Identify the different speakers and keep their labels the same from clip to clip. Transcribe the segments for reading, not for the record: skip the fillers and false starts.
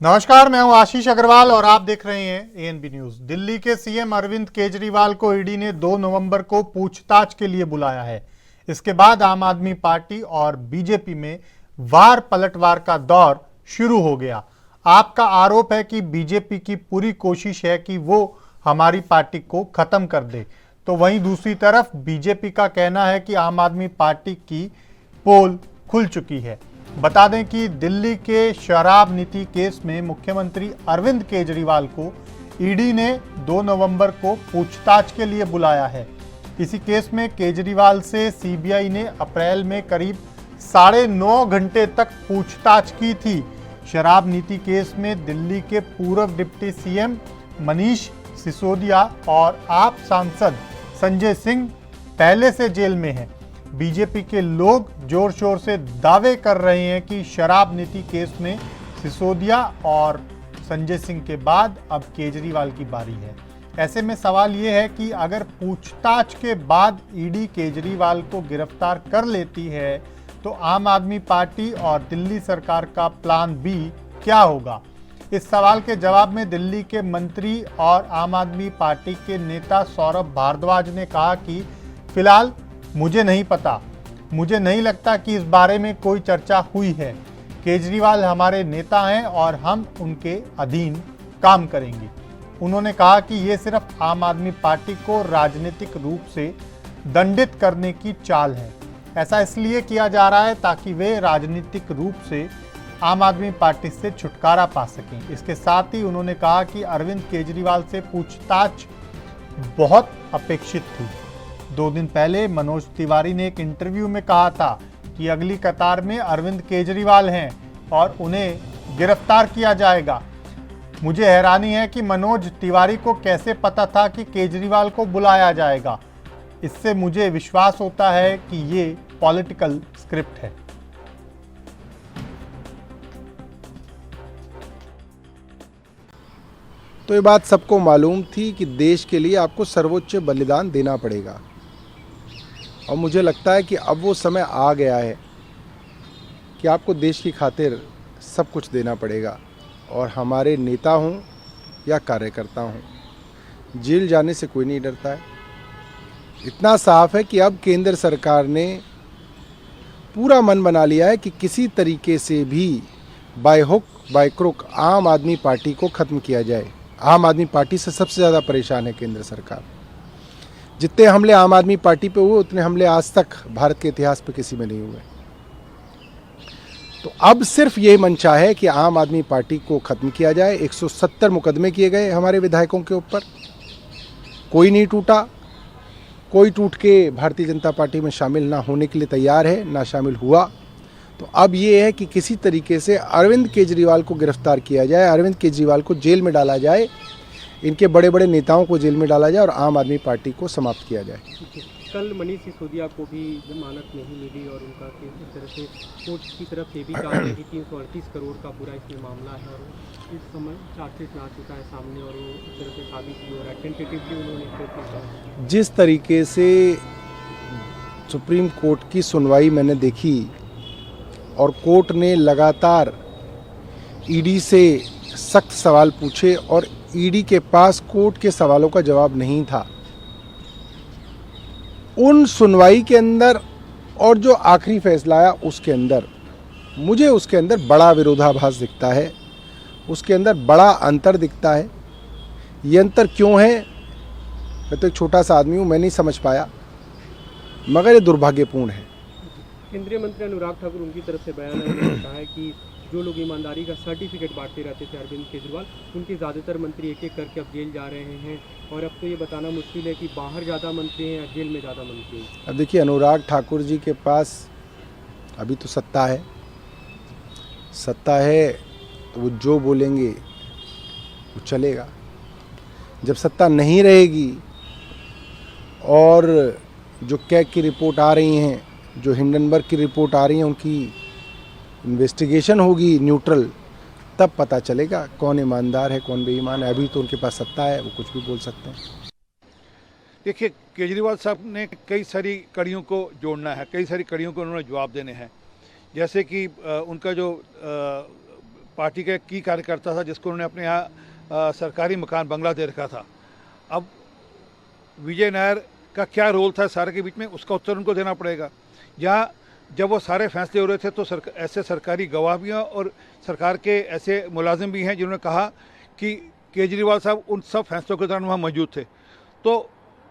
Speaker 1: नमस्कार, मैं हूं आशीष अग्रवाल और आप देख रहे हैं एएनबी न्यूज। दिल्ली के सीएम अरविंद केजरीवाल को ईडी ने 2 नवंबर को पूछताछ के लिए बुलाया है। इसके बाद आम आदमी पार्टी और बीजेपी में वार पलटवार का दौर शुरू हो गया। आपका आरोप है कि बीजेपी की पूरी कोशिश है कि वो हमारी पार्टी को खत्म कर दे, तो वहीं दूसरी तरफ बीजेपी का कहना है कि आम आदमी पार्टी की पोल खुल चुकी है। बता दें कि दिल्ली के शराब नीति केस में मुख्यमंत्री अरविंद केजरीवाल को ईडी ने 2 नवंबर को पूछताछ के लिए बुलाया है। इसी केस में केजरीवाल से सीबीआई ने अप्रैल में करीब 9.5 घंटे तक पूछताछ की थी। शराब नीति केस में दिल्ली के पूर्व डिप्टी सीएम मनीष सिसोदिया और आप सांसद संजय सिंह पहले से जेल में हैं। बीजेपी के लोग जोर शोर से दावे कर रहे हैं कि शराब नीति केस में सिसोदिया और संजय सिंह के बाद अब केजरीवाल की बारी है। ऐसे में सवाल ये है कि अगर पूछताछ के बाद ईडी केजरीवाल को गिरफ्तार कर लेती है तो आम आदमी पार्टी और दिल्ली सरकार का प्लान बी क्या होगा। इस सवाल के जवाब में दिल्ली के मंत्री और आम आदमी पार्टी के नेता सौरभ भारद्वाज ने कहा कि फिलहाल मुझे नहीं पता, मुझे नहीं लगता कि इस बारे में कोई चर्चा हुई है। केजरीवाल हमारे नेता हैं और हम उनके अधीन काम करेंगे। उन्होंने कहा कि ये सिर्फ आम आदमी पार्टी को राजनीतिक रूप से दंडित करने की चाल है। ऐसा इसलिए किया जा रहा है ताकि वे राजनीतिक रूप से आम आदमी पार्टी से छुटकारा पा सकें। इसके साथ ही उन्होंने कहा कि अरविंद केजरीवाल से पूछताछ बहुत अपेक्षित थी। 2 दिन पहले मनोज तिवारी ने एक इंटरव्यू में कहा था कि अगली कतार में अरविंद केजरीवाल हैं और उन्हें गिरफ्तार किया जाएगा। मुझे हैरानी है कि मनोज तिवारी को कैसे पता था कि केजरीवाल को बुलाया जाएगा। इससे मुझे विश्वास होता है कि ये पॉलिटिकल स्क्रिप्ट है।
Speaker 2: तो ये बात सबको मालूम थी कि देश के लिए आपको सर्वोच्च बलिदान देना पड़ेगा और मुझे लगता है कि अब वो समय आ गया है कि आपको देश की खातिर सब कुछ देना पड़ेगा। और हमारे नेता हों या कार्यकर्ता हों, जेल जाने से कोई नहीं डरता है। इतना साफ है कि अब केंद्र सरकार ने पूरा मन बना लिया है कि किसी तरीके से भी बाय हुक बाय क्रुक आम आदमी पार्टी को ख़त्म किया जाए। आम आदमी पार्टी से सबसे ज़्यादा परेशान है केंद्र सरकार। जितने हमले आम आदमी पार्टी पे हुए उतने हमले आज तक भारत के इतिहास पे किसी में नहीं हुए। तो अब सिर्फ ये मंशा है कि आम आदमी पार्टी को ख़त्म किया जाए। 170 मुकदमे किए गए हमारे विधायकों के ऊपर, कोई नहीं टूटा। कोई टूट के भारतीय जनता पार्टी में शामिल ना होने के लिए तैयार है, ना शामिल हुआ। तो अब ये है कि किसी तरीके से अरविंद केजरीवाल को गिरफ्तार किया जाए, अरविंद केजरीवाल को जेल में डाला जाए, इनके बड़े बड़े नेताओं को जेल में डाला जाए और आम आदमी पार्टी को समाप्त किया जाए।
Speaker 3: कल मनीष सिसोदिया को भी जमानत नहीं मिली और उनका इस तरह से कोर्ट की तरफ से भी कहा है कि 338 करोड़ का पूरा इसमें मामला है और इस समय चार्जशीट ला चुका है सामने और वो इस तरह से साबित भी हो रहा है। टेंटेटिवली उन्होंने कोर्ट।
Speaker 2: जिस तरीके से सुप्रीम कोर्ट की सुनवाई मैंने देखी और कोर्ट ने लगातार ईडी से सख्त सवाल पूछे और ईडी के पास कोर्ट के सवालों का जवाब नहीं था, उन सुनवाई के अंदर और जो आखिरी फैसला आया उसके अंदर मुझे उसके अंदर बड़ा विरोधाभास दिखता है, उसके अंदर बड़ा अंतर दिखता है। ये अंतर क्यों है, मैं तो एक छोटा सा आदमी हूँ, मैं नहीं समझ पाया, मगर ये दुर्भाग्यपूर्ण है।
Speaker 3: केंद्रीय मंत्री अनुराग ठाकुर उनकी तरफ से बयान है, उन्होंने कहा है कि जो लोग ईमानदारी का सर्टिफिकेट बांटते रहते थे अरविंद केजरीवाल, उनके ज़्यादातर मंत्री एक एक करके अब जेल जा रहे हैं और अब तो ये बताना मुश्किल है कि बाहर ज़्यादा मंत्री हैं या जेल में ज़्यादा मंत्री हैं।
Speaker 2: अब देखिए, अनुराग ठाकुर जी के पास अभी तो सत्ता है तो वो जो बोलेंगे वो चलेगा। जब सत्ता नहीं रहेगी और जो कैग की रिपोर्ट आ रही हैं, जो हिंडनबर्ग की रिपोर्ट आ रही है, उनकी इन्वेस्टिगेशन होगी न्यूट्रल, तब पता चलेगा कौन ईमानदार है कौन बेईमान है। अभी तो उनके पास सत्ता है, वो कुछ भी बोल सकते हैं।
Speaker 4: देखिए, केजरीवाल साहब ने कई सारी कड़ियों को जोड़ना है, कई सारी कड़ियों को उन्होंने जवाब देने हैं। जैसे कि उनका जो पार्टी का की कार्यकर्ता था जिसको उन्होंने अपने यहाँ सरकारी मकान बंगला दे रखा था। अब विजय नायर का क्या रोल था सारे के बीच में, उसका उत्तर उनको देना पड़ेगा। यहाँ जब वो सारे फैसले हो रहे थे तो ऐसे सरकारी गवाह भी हैं और सरकार के ऐसे मुलाजिम भी हैं जिन्होंने कहा कि केजरीवाल साहब उन सब फैसलों के दौरान वहाँ मौजूद थे। तो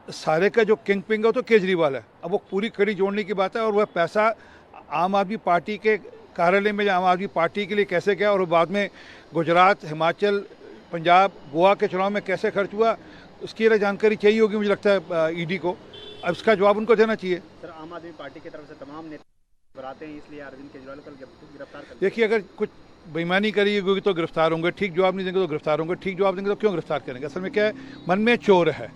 Speaker 4: सारे का जो किंग पिंग है वो तो केजरीवाल है। अब वो पूरी कड़ी जोड़ने की बात है और वह पैसा आम आदमी पार्टी के कार्यालय में आम आदमी पार्टी के लिए कैसे गया और बाद में गुजरात, हिमाचल, पंजाब, गोवा के चुनाव में कैसे खर्च हुआ, उसकी जानकारी चाहिए होगी मुझे लगता है ईडी को। अब इसका जवाब उनको देना चाहिए।
Speaker 5: सर, आम आदमी पार्टी की तरफ से तमाम नेता घबराते हैं, इसलिए अरविंद केजरीवाल को गिरफ्तार कर।
Speaker 4: देखिए, अगर कुछ बेईमानी करी होगी तो गिरफ्तार होंगे, ठीक जवाब नहीं देंगे तो गिरफ्तार होंगे, ठीक जवाब देंगे तो क्यों गिरफ्तार करेंगे। असल में क्या है, मन में चोर है,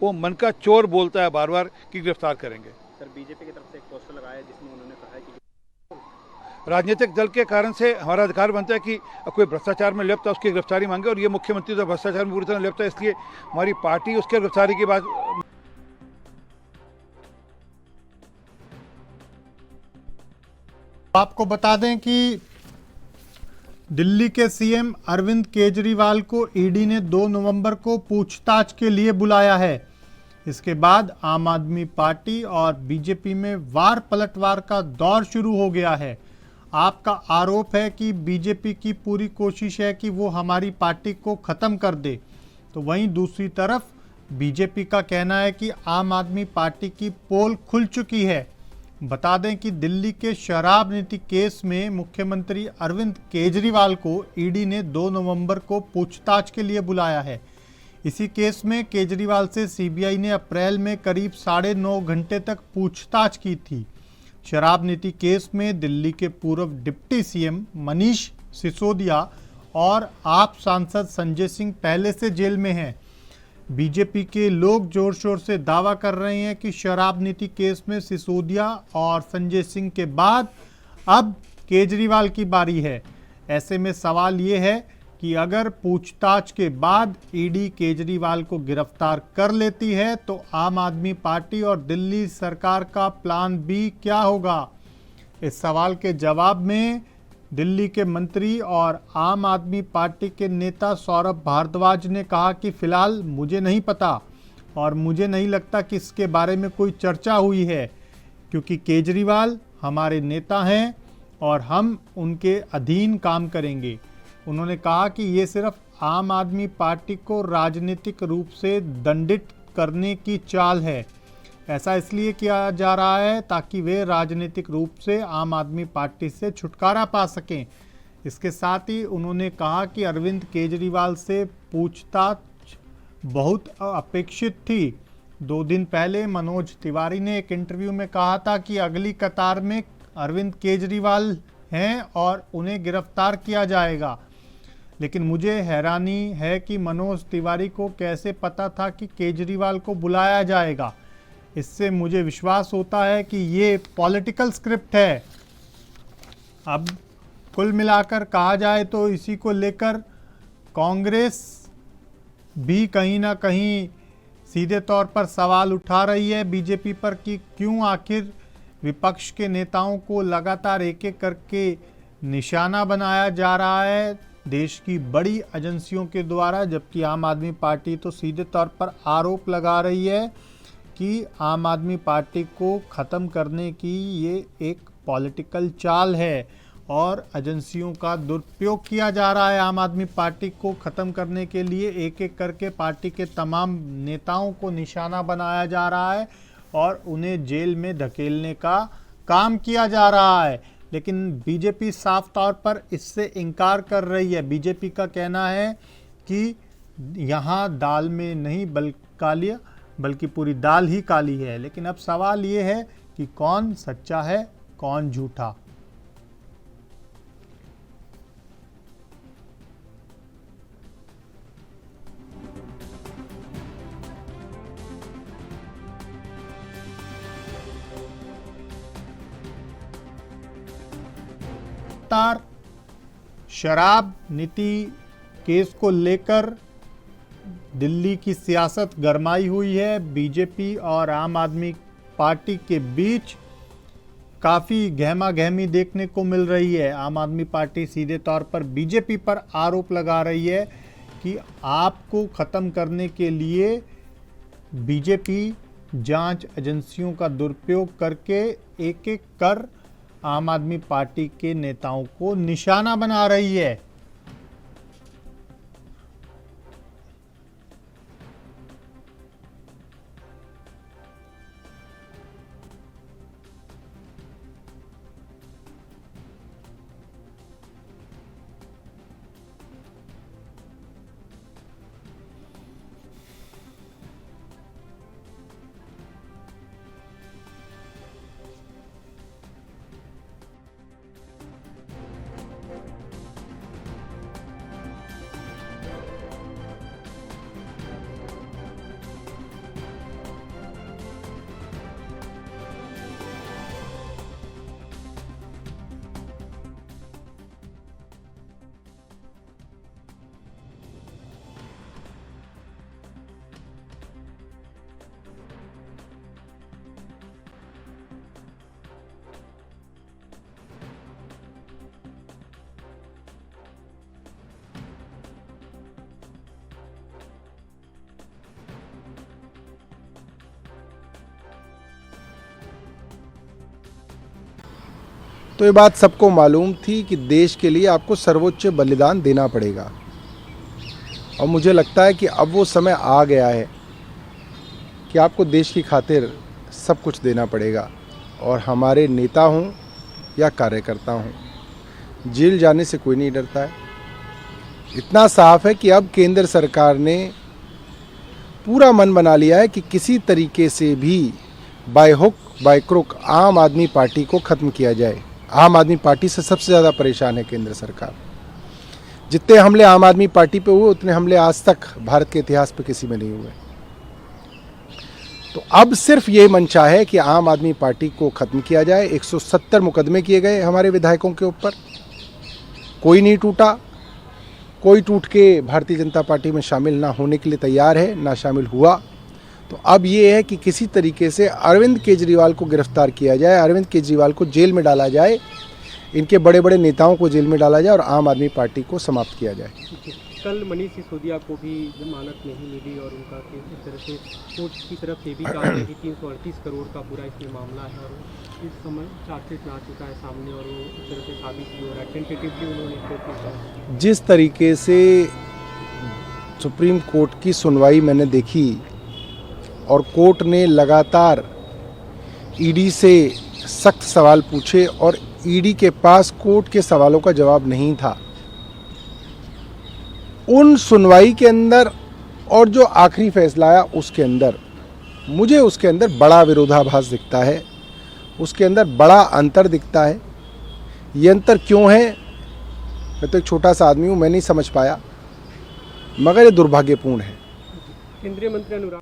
Speaker 4: वो मन का चोर बोलता है बार बार कि गिरफ्तार करेंगे।
Speaker 5: सर, बीजेपी की तरफ से एक पोस्टर लगाया है जिसमें उन्होंने कहा है कि
Speaker 4: राजनीतिक दल के कारण से हमारा अधिकार बनता है कि कोई भ्रष्टाचार में लिप्त है उसकी गिरफ्तारी मांगे, और ये मुख्यमंत्री तो भ्रष्टाचार में पूरी तरह लिप्त है, इसलिए हमारी पार्टी उसके गिरफ्तारी की बात।
Speaker 1: आपको बता दें कि दिल्ली के सीएम अरविंद केजरीवाल को ईडी ने 2 नवंबर को पूछताछ के लिए बुलाया है। इसके बाद आम आदमी पार्टी और बीजेपी में वार पलटवार का दौर शुरू हो गया है। आपका आरोप है कि बीजेपी की पूरी कोशिश है कि वो हमारी पार्टी को खत्म कर दे, तो वहीं दूसरी तरफ बीजेपी का कहना है कि आम आदमी पार्टी की पोल खुल चुकी है। बता दें कि दिल्ली के शराब नीति केस में मुख्यमंत्री अरविंद केजरीवाल को ईडी ने 2 नवंबर को पूछताछ के लिए बुलाया है। इसी केस में केजरीवाल से सीबीआई ने अप्रैल में करीब 9.5 घंटे तक पूछताछ की थी। शराब नीति केस में दिल्ली के पूर्व डिप्टी सीएम मनीष सिसोदिया और आप सांसद संजय सिंह पहले से जेल में हैं। बीजेपी के लोग जोर शोर से दावा कर रहे हैं कि शराब नीति केस में सिसोदिया और संजय सिंह के बाद अब केजरीवाल की बारी है। ऐसे में सवाल ये है कि अगर पूछताछ के बाद ईडी केजरीवाल को गिरफ्तार कर लेती है तो आम आदमी पार्टी और दिल्ली सरकार का प्लान बी क्या होगा। इस सवाल के जवाब में दिल्ली के मंत्री और आम आदमी पार्टी के नेता सौरभ भारद्वाज ने कहा कि फिलहाल मुझे नहीं पता और मुझे नहीं लगता कि इसके बारे में कोई चर्चा हुई है, क्योंकि केजरीवाल हमारे नेता हैं और हम उनके अधीन काम करेंगे। उन्होंने कहा कि ये सिर्फ आम आदमी पार्टी को राजनीतिक रूप से दंडित करने की चाल है। ऐसा इसलिए किया जा रहा है ताकि वे राजनीतिक रूप से आम आदमी पार्टी से छुटकारा पा सकें। इसके साथ ही उन्होंने कहा कि अरविंद केजरीवाल से पूछताछ बहुत अपेक्षित थी। 2 दिन पहले मनोज तिवारी ने एक इंटरव्यू में कहा था कि अगली कतार में अरविंद केजरीवाल हैं और उन्हें गिरफ्तार किया जाएगा। लेकिन मुझे हैरानी है कि मनोज तिवारी को कैसे पता था कि केजरीवाल को बुलाया जाएगा। इससे मुझे विश्वास होता है कि ये पॉलिटिकल स्क्रिप्ट है। अब कुल मिलाकर कहा जाए तो इसी को लेकर कांग्रेस भी कहीं ना कहीं सीधे तौर पर सवाल उठा रही है बीजेपी पर कि क्यों आखिर विपक्ष के नेताओं को लगातार एक एक करके निशाना बनाया जा रहा है देश की बड़ी एजेंसियों के द्वारा, जबकि आम आदमी पार्टी तो सीधे तौर पर आरोप लगा रही है कि आम आदमी पार्टी को ख़त्म करने की ये एक पॉलिटिकल चाल है और एजेंसियों का दुरुपयोग किया जा रहा है। आम आदमी पार्टी को ख़त्म करने के लिए एक एक करके पार्टी के तमाम नेताओं को निशाना बनाया जा रहा है और उन्हें जेल में धकेलने का काम किया जा रहा है। लेकिन बीजेपी साफ तौर पर इससे इनकार कर रही है। बीजेपी का कहना है कि यहाँ दाल में नहीं बल्कि पूरी दाल ही काली है। लेकिन अब सवाल ये है कि कौन सच्चा है कौन झूठा। शराब नीति केस को लेकर दिल्ली की सियासत गरमाई हुई है। बीजेपी और आम आदमी पार्टी के बीच काफी गहमा गहमी देखने को मिल रही है। आम आदमी पार्टी सीधे तौर पर बीजेपी पर आरोप लगा रही है कि आपको खत्म करने के लिए बीजेपी जांच एजेंसियों का दुरुपयोग करके एक एक कर आम आदमी पार्टी के नेताओं को निशाना बना रही है।
Speaker 2: तो ये बात सबको मालूम थी कि देश के लिए आपको सर्वोच्च बलिदान देना पड़ेगा, और मुझे लगता है कि अब वो समय आ गया है कि आपको देश की खातिर सब कुछ देना पड़ेगा। और हमारे नेता हों या कार्यकर्ता हों, जेल जाने से कोई नहीं डरता है। इतना साफ है कि अब केंद्र सरकार ने पूरा मन बना लिया है कि किसी तरीके से भी बाय हुक बाय क्रुक आम आदमी पार्टी को ख़त्म किया जाए। आम आदमी पार्टी से सबसे ज़्यादा परेशान है केंद्र सरकार। जितने हमले आम आदमी पार्टी पे हुए उतने हमले आज तक भारत के इतिहास पे किसी में नहीं हुए। तो अब सिर्फ ये मंशा है कि आम आदमी पार्टी को ख़त्म किया जाए। 170 मुकदमे किए गए हमारे विधायकों के ऊपर, कोई नहीं टूटा। कोई टूट के भारतीय जनता पार्टी में शामिल ना होने के लिए तैयार है, ना शामिल हुआ। तो अब ये है कि किसी तरीके से अरविंद केजरीवाल को गिरफ्तार किया जाए, अरविंद केजरीवाल को जेल में डाला जाए, इनके बड़े बड़े नेताओं को जेल में डाला जाए और आम आदमी पार्टी को समाप्त किया जाए।
Speaker 3: कल मनीष सिसोदिया को भी जमानत नहीं मिली और उनका इस तरह से कोर्ट की तरफ से भी कहा गया कि 338 करोड़ का पूरा इसमें मामला है और इस समय चार्जशीट आ चुका है सामने और वो इस तरह से साबित भी हो रहा है। टेंटेटिवली उन्होंने कोर्ट में
Speaker 2: जिस तरीके से सुप्रीम कोर्ट की सुनवाई मैंने देखी और कोर्ट ने लगातार ईडी से सख्त सवाल पूछे और ईडी के पास कोर्ट के सवालों का जवाब नहीं था, उन सुनवाई के अंदर और जो आखिरी फैसला आया उसके अंदर मुझे उसके अंदर बड़ा विरोधाभास दिखता है, उसके अंदर बड़ा अंतर दिखता है। ये अंतर क्यों है, मैं तो एक छोटा सा आदमी हूँ, मैं नहीं समझ पाया, मगर ये दुर्भाग्यपूर्ण है।
Speaker 3: केंद्रीय मंत्री अनुराग,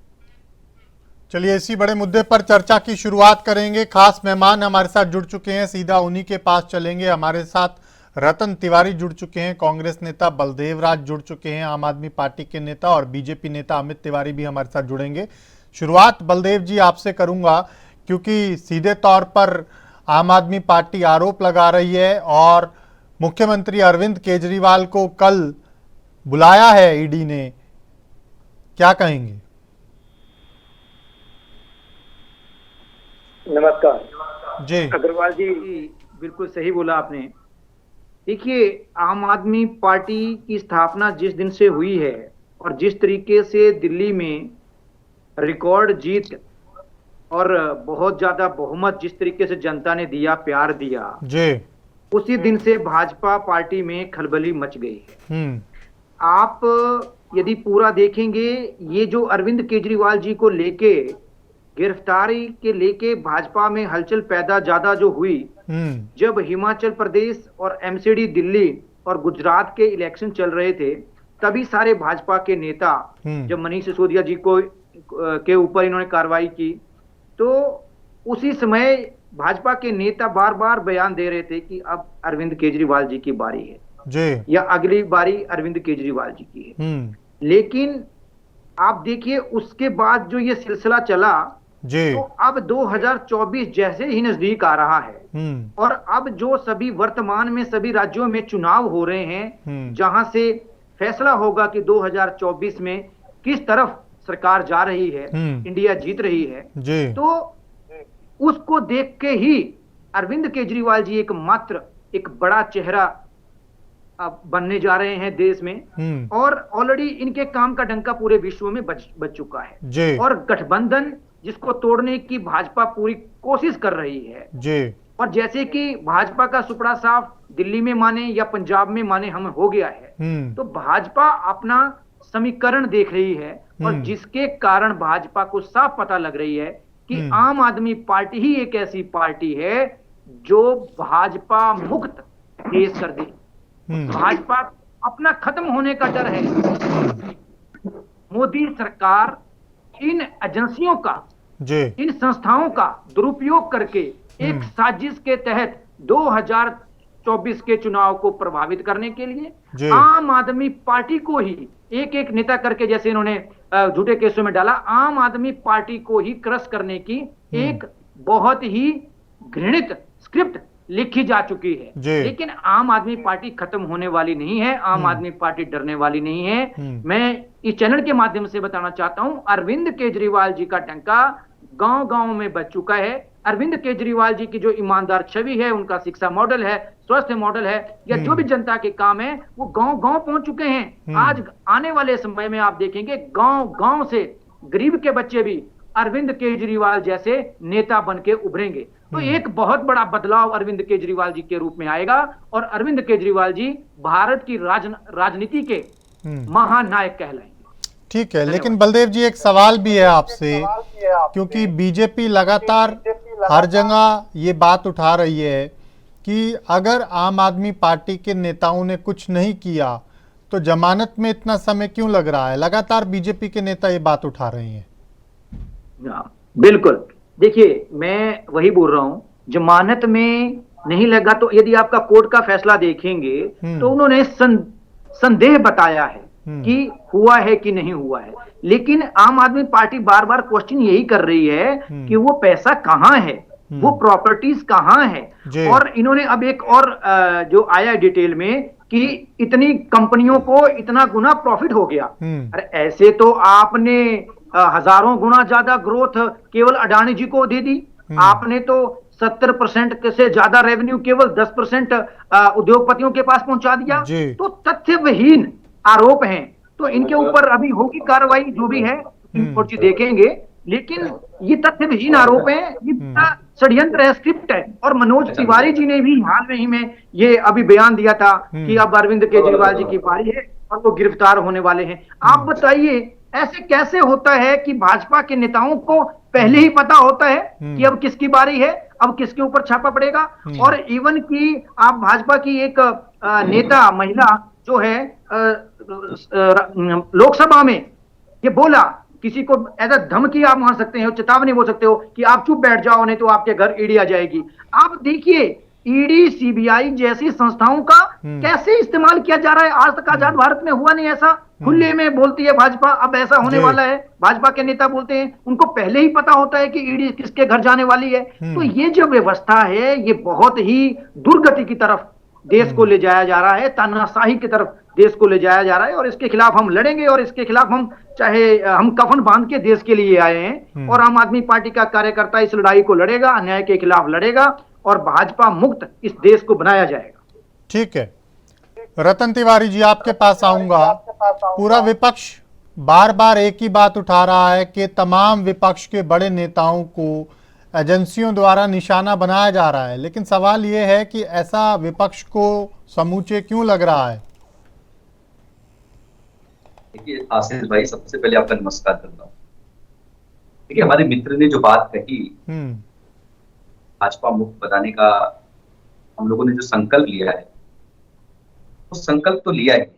Speaker 1: चलिए इसी बड़े मुद्दे पर चर्चा की शुरुआत करेंगे। खास मेहमान हमारे साथ जुड़ चुके हैं, सीधा उन्हीं के पास चलेंगे। हमारे साथ रतन तिवारी जुड़ चुके हैं, कांग्रेस नेता बलदेव राज जुड़ चुके हैं, आम आदमी पार्टी के नेता, और बीजेपी नेता अमित तिवारी भी हमारे साथ जुड़ेंगे। शुरुआत बलदेव जी आपसे करूंगा, क्योंकि सीधे तौर पर आम आदमी पार्टी आरोप लगा रही है और मुख्यमंत्री अरविंद केजरीवाल को कल बुलाया है ईडी ने, क्या कहेंगे?
Speaker 5: नमस्कार
Speaker 1: जी
Speaker 5: अग्रवाल जी, बिल्कुल सही बोला आपने। देखिए, आम आदमी पार्टी की स्थापना जिस दिन से हुई है और जिस तरीके से दिल्ली में रिकॉर्ड जीत और बहुत ज्यादा बहुमत जिस तरीके से जनता ने दिया, प्यार दिया,
Speaker 1: जी
Speaker 5: उसी दिन से भाजपा पार्टी में खलबली मच गई है। आप यदि पूरा देखेंगे, ये जो अरविंद केजरीवाल जी को लेके गिरफ्तारी के लेके भाजपा में हलचल पैदा ज्यादा जो हुई, जब हिमाचल प्रदेश और एमसीडी दिल्ली और गुजरात के इलेक्शन चल रहे थे, तभी सारे भाजपा के नेता, जब मनीष सिसोदिया जी को के ऊपर इन्होंने कार्रवाई की, तो उसी समय भाजपा के नेता बार बार बयान दे रहे थे कि अब अरविंद केजरीवाल जी की बारी है
Speaker 1: जी,
Speaker 5: या अगली बारी अरविंद केजरीवाल जी की है। लेकिन आप देखिए, उसके बाद जो ये सिलसिला चला,
Speaker 1: जी।
Speaker 5: तो अब 2024 जैसे ही नजदीक आ रहा है और अब जो सभी वर्तमान में सभी राज्यों में चुनाव हो रहे हैं, जहां से फैसला होगा कि 2024 में किस तरफ सरकार जा रही है, इंडिया जीत रही है,
Speaker 1: जी।
Speaker 5: तो उसको देख के ही अरविंद केजरीवाल जी एक बड़ा चेहरा अब बनने जा रहे हैं देश में, और ऑलरेडी इनके काम का डंका पूरे विश्व में बज चुका है
Speaker 1: जी।
Speaker 5: और गठबंधन जिसको तोड़ने की भाजपा पूरी कोशिश कर रही है
Speaker 1: जी।
Speaker 5: और जैसे कि भाजपा का सुपड़ा साफ दिल्ली में माने या पंजाब में माने हम हो गया है, तो भाजपा अपना समीकरण देख रही है और जिसके कारण भाजपा को साफ पता लग रही है कि आम आदमी पार्टी ही एक ऐसी पार्टी है जो भाजपा मुक्त देश कर दे। भाजपा अपना खत्म होने का डर है। मोदी सरकार इन एजेंसियों का, इन संस्थाओं का दुरुपयोग करके एक साजिश के तहत 2024 के चुनाव को प्रभावित करने के लिए आम आदमी पार्टी को ही एक एक नेता करके, जैसे इन्होंने झूठे केसों में डाला, आम आदमी पार्टी को ही क्रश करने की एक बहुत ही घृणित स्क्रिप्ट लिखी जा चुकी है। लेकिन आम आदमी पार्टी खत्म होने वाली नहीं है, आम आदमी पार्टी डरने वाली नहीं है। मैं इस चैनल के माध्यम से बताना चाहता हूं, अरविंद केजरीवाल जी का डंका गांव गांव में बज चुका है। अरविंद केजरीवाल जी की जो ईमानदार छवि है, उनका शिक्षा मॉडल है, स्वास्थ्य मॉडल है, या जो भी जनता के काम है, वो गांव गांव पहुंच चुके हैं। आज आने वाले समय में आप देखेंगे गांव गांव से गरीब के बच्चे भी अरविंद केजरीवाल जैसे नेता बन के उभरेंगे। तो एक बहुत बड़ा बदलाव अरविंद केजरीवाल जी के रूप में आएगा और अरविंद केजरीवाल जी भारत की राजनीति के महानायक कहलाएंगे।
Speaker 1: ठीक है, लेकिन बलदेव जी एक सवाल भी है आपसे, क्योंकि बीजेपी लगातार हर जगह ये बात उठा रही है कि अगर आम आदमी पार्टी के नेताओं ने कुछ नहीं किया तो जमानत में इतना समय क्यों लग रहा है? लगातार बीजेपी के नेता ये बात उठा रहे हैं।
Speaker 5: बिल्कुल, देखिए मैं वही बोल रहा हूं, जमानत में नहीं लगा तो यदि आपका कोर्ट का फैसला देखेंगे तो उन्होंने संदेह बताया है कि हुआ है कि नहीं हुआ है, लेकिन आम आदमी पार्टी बार बार क्वेश्चन यही कर रही है कि वो पैसा कहां है, वो प्रॉपर्टीज कहां है। और इन्होंने अब एक और जो आया डिटेल में कि इतनी कंपनियों को इतना गुना प्रॉफिट हो गया। अरे ऐसे तो आपने हजारों गुना ज्यादा ग्रोथ केवल अडानी जी को दे दी। आपने तो 70% से ज्यादा रेवेन्यू केवल 10% उद्योगपतियों के पास पहुंचा दिया। तो तथ्यविहीन आरोप हैं, तो इनके ऊपर अभी होगी कार्रवाई, जो भी है कोर्ट देखेंगे, लेकिन ये तथ्यविहीन आरोप है, ये षड्यंत्र है, स्क्रिप्ट है। और मनोज तिवारी जी ने भी हाल में ही में ये अभी बयान दिया था कि अब अरविंद केजरीवाल जी की बारी है और वो गिरफ्तार होने वाले हैं। आप बताइए ऐसे कैसे होता है कि भाजपा के नेताओं को पहले ही पता होता है कि अब किसकी बारी है, अब किसके ऊपर छापा पड़ेगा। और इवन की आप भाजपा की एक नेता महिला जो है लोकसभा में ये बोला, किसी को ऐसा धमकी आप मान सकते हो, चेतावनी बोल सकते हो कि आप चुप बैठ जाओ नहीं तो आपके घर ईडी आ जाएगी। आप देखिए ईडी सीबीआई जैसी संस्थाओं का कैसे इस्तेमाल किया जा रहा है। आज तक आजाद भारत में हुआ नहीं ऐसा। खुले में बोलती है भाजपा, अब ऐसा होने वाला है। भाजपा के नेता बोलते हैं, उनको पहले ही पता होता है कि ईडी किसके घर जाने वाली है। तो ये जो व्यवस्था है ये बहुत ही दुर्गति की तरफ देश को ले जाया जा रहा है, तानाशाही की तरफ देश को ले जाया जा रहा है। और इसके खिलाफ हम लड़ेंगे और इसके खिलाफ हम चाहे हम कफन बांध के देश के लिए आए हैं। और आम आदमी पार्टी का कार्यकर्ता इस लड़ाई को लड़ेगा, अन्याय के खिलाफ लड़ेगा और भाजपा मुक्त इस देश को बनाया जाएगा।
Speaker 1: ठीक है, रतन तिवारी जी आपके पास आऊंगा। पूरा विपक्ष बार बार एक ही बात उठा रहा है कि तमाम विपक्ष के बड़े नेताओं को एजेंसियों द्वारा निशाना बनाया जा रहा है, लेकिन सवाल यह है कि ऐसा विपक्ष को समूचे क्यों लग रहा है?
Speaker 6: देखिए आशीष भाई, सबसे पहले आपका नमस्कार करता हूँ। देखिए हमारे मित्र ने जो बात कही, भाजपा मुक्त बनाने का हम लोगों ने जो संकल्प लिया है, वो संकल्प तो लिया है,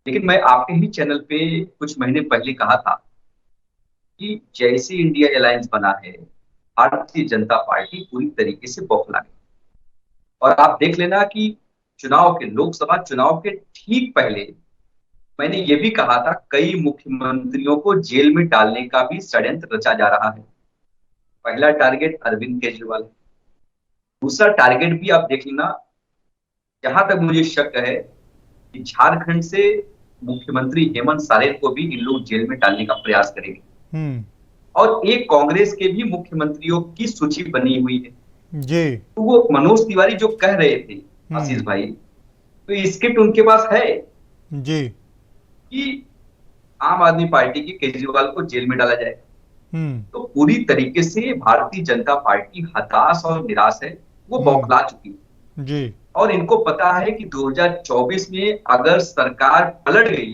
Speaker 6: लेकिन मैं आपके ही चैनल पे कुछ महीने पहले कहा था कि जैसे इंडिया अलायंस बना है, भारतीय जनता पार्टी पूरी तरीके से बौखला गई। और आप देख लेना कि चुनाव के, लोकसभा चुनाव के ठीक पहले मैंने ये भी कहा था, कई मुख्यमंत्रियों को जेल में डालने का भी षड्यंत्र रचा जा रहा है। पहला टारगेट अरविंद केजरीवाल, दूसरा टारगेट भी आप देख लेना, जहां तक मुझे शक है कि झारखंड से मुख्यमंत्री हेमंत सोरेन को भी इन लोग जेल में डालने का प्रयास करेंगे। और एक कांग्रेस के भी मुख्यमंत्रियों की सूची बनी हुई है
Speaker 1: जी।
Speaker 6: तो वो मनोज तिवारी जो कह रहे थे आशीष भाई, तो स्क्रिप्ट उनके पास है
Speaker 1: जी
Speaker 6: कि आम आदमी पार्टी की केजरीवाल को जेल में डाला जाए। तो पूरी तरीके से भारतीय जनता पार्टी हताश और निराश है, वो बौखला चुकी है
Speaker 1: जी।
Speaker 6: और इनको पता है कि 2024 में अगर सरकार पलट गई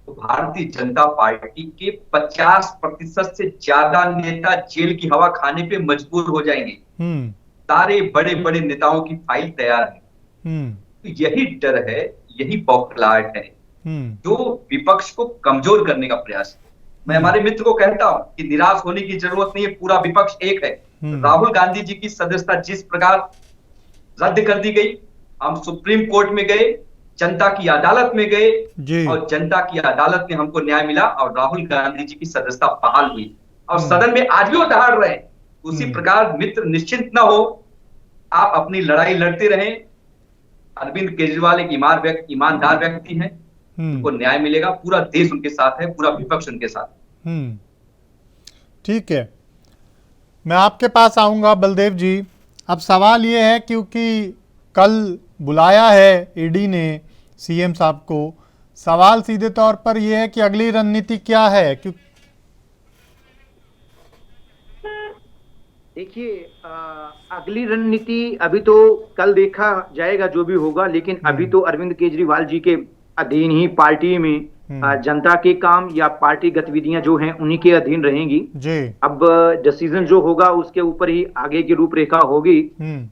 Speaker 6: तो भारतीय जनता पार्टी के 50% से ज्यादा नेता जेल की हवा खाने पे मजबूर हो जाएंगे। सारे बड़े बड़े नेताओं की फाइल तैयार है। तो यही डर है, यही बौखलाहट है जो विपक्ष को कमजोर करने का प्रयास है। मैं हमारे मित्र को कहता हूं कि निराश होने की जरूरत नहीं है, पूरा विपक्ष एक है। राहुल गांधी जी की सदस्यता जिस प्रकार रद्द कर दी गई, हम सुप्रीम कोर्ट में गए, जनता की अदालत में गए और जनता की अदालत में हमको न्याय मिला और राहुल गांधी जी की सदस्यता बहाल हुई और सदन में आज भी वो दहाड़ रहे हैं। उसी प्रकार मित्र निश्चिंत ना हो, आप अपनी लड़ाई लड़ते रहें। अरविंद केजरीवाल एक ईमानदार व्यक्ति हैं, उनको न्याय मिलेगा, पूरा देश उनके साथ है, पूरा विपक्ष उनके साथ।
Speaker 1: ठीक है, मैं आपके पास आऊंगा बलदेव जी। अब सवाल ये है, क्योंकि कल बुलाया है ईडी ने सीएम साहब को, सवाल सीधे तौर पर यह है कि अगली रणनीति क्या है?
Speaker 5: देखिए, अगली रणनीति अभी तो कल देखा जाएगा जो भी होगा, लेकिन अभी तो अरविंद केजरीवाल जी के अधीन ही पार्टी में जनता के काम या पार्टी गतिविधियां जो हैं उन्हीं के अधीन रहेंगी जी। अब डिसीजन जो होगा उसके ऊपर ही आगे की रूपरेखा होगी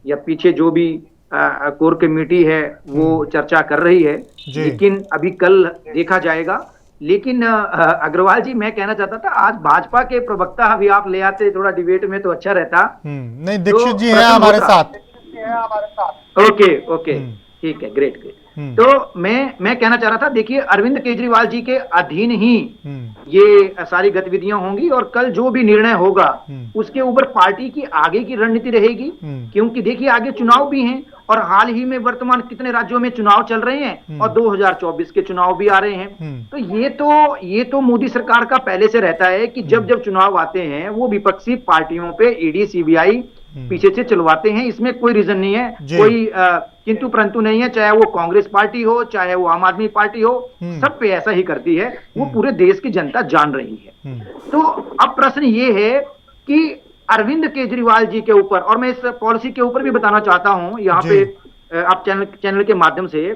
Speaker 5: या पीछे जो भी कोर कमेटी है वो चर्चा कर रही है, लेकिन अभी कल देखा जाएगा। लेकिन अग्रवाल जी, मैं कहना चाहता था आज भाजपा के प्रवक्ता अभी आप ले आते थोड़ा डिबेट में तो अच्छा रहता।
Speaker 1: नहीं, दीक्षित जी हैं हमारे साथ।
Speaker 5: ओके, ठीक है, ग्रेट। तो मैं कहना चाह रहा था, देखिए अरविंद केजरीवाल जी के अधीन ही ये सारी गतिविधियां होंगी और कल जो भी निर्णय होगा उसके ऊपर पार्टी की आगे की रणनीति रहेगी। क्योंकि देखिए आगे चुनाव भी हैं और हाल ही में वर्तमान कितने राज्यों में चुनाव चल रहे हैं और 2024 के चुनाव भी आ रहे हैं। तो ये तो मोदी सरकार का पहले से रहता है कि जब जब चुनाव आते हैं वो विपक्षी पार्टियों पे ईडी सीबीआई पीछे से चलवाते हैं। इसमें कोई रीजन नहीं है, कोई किंतु परंतु नहीं है, चाहे वो कांग्रेस पार्टी हो चाहे वो आम आदमी पार्टी हो, सब पे ऐसा ही करती है, वो पूरे देश की जनता जान रही है। तो अब प्रश्न ये है कि अरविंद केजरीवाल जी के ऊपर, और मैं इस पॉलिसी के ऊपर भी बताना चाहता हूं यहाँ पे आप चैनल के माध्यम से,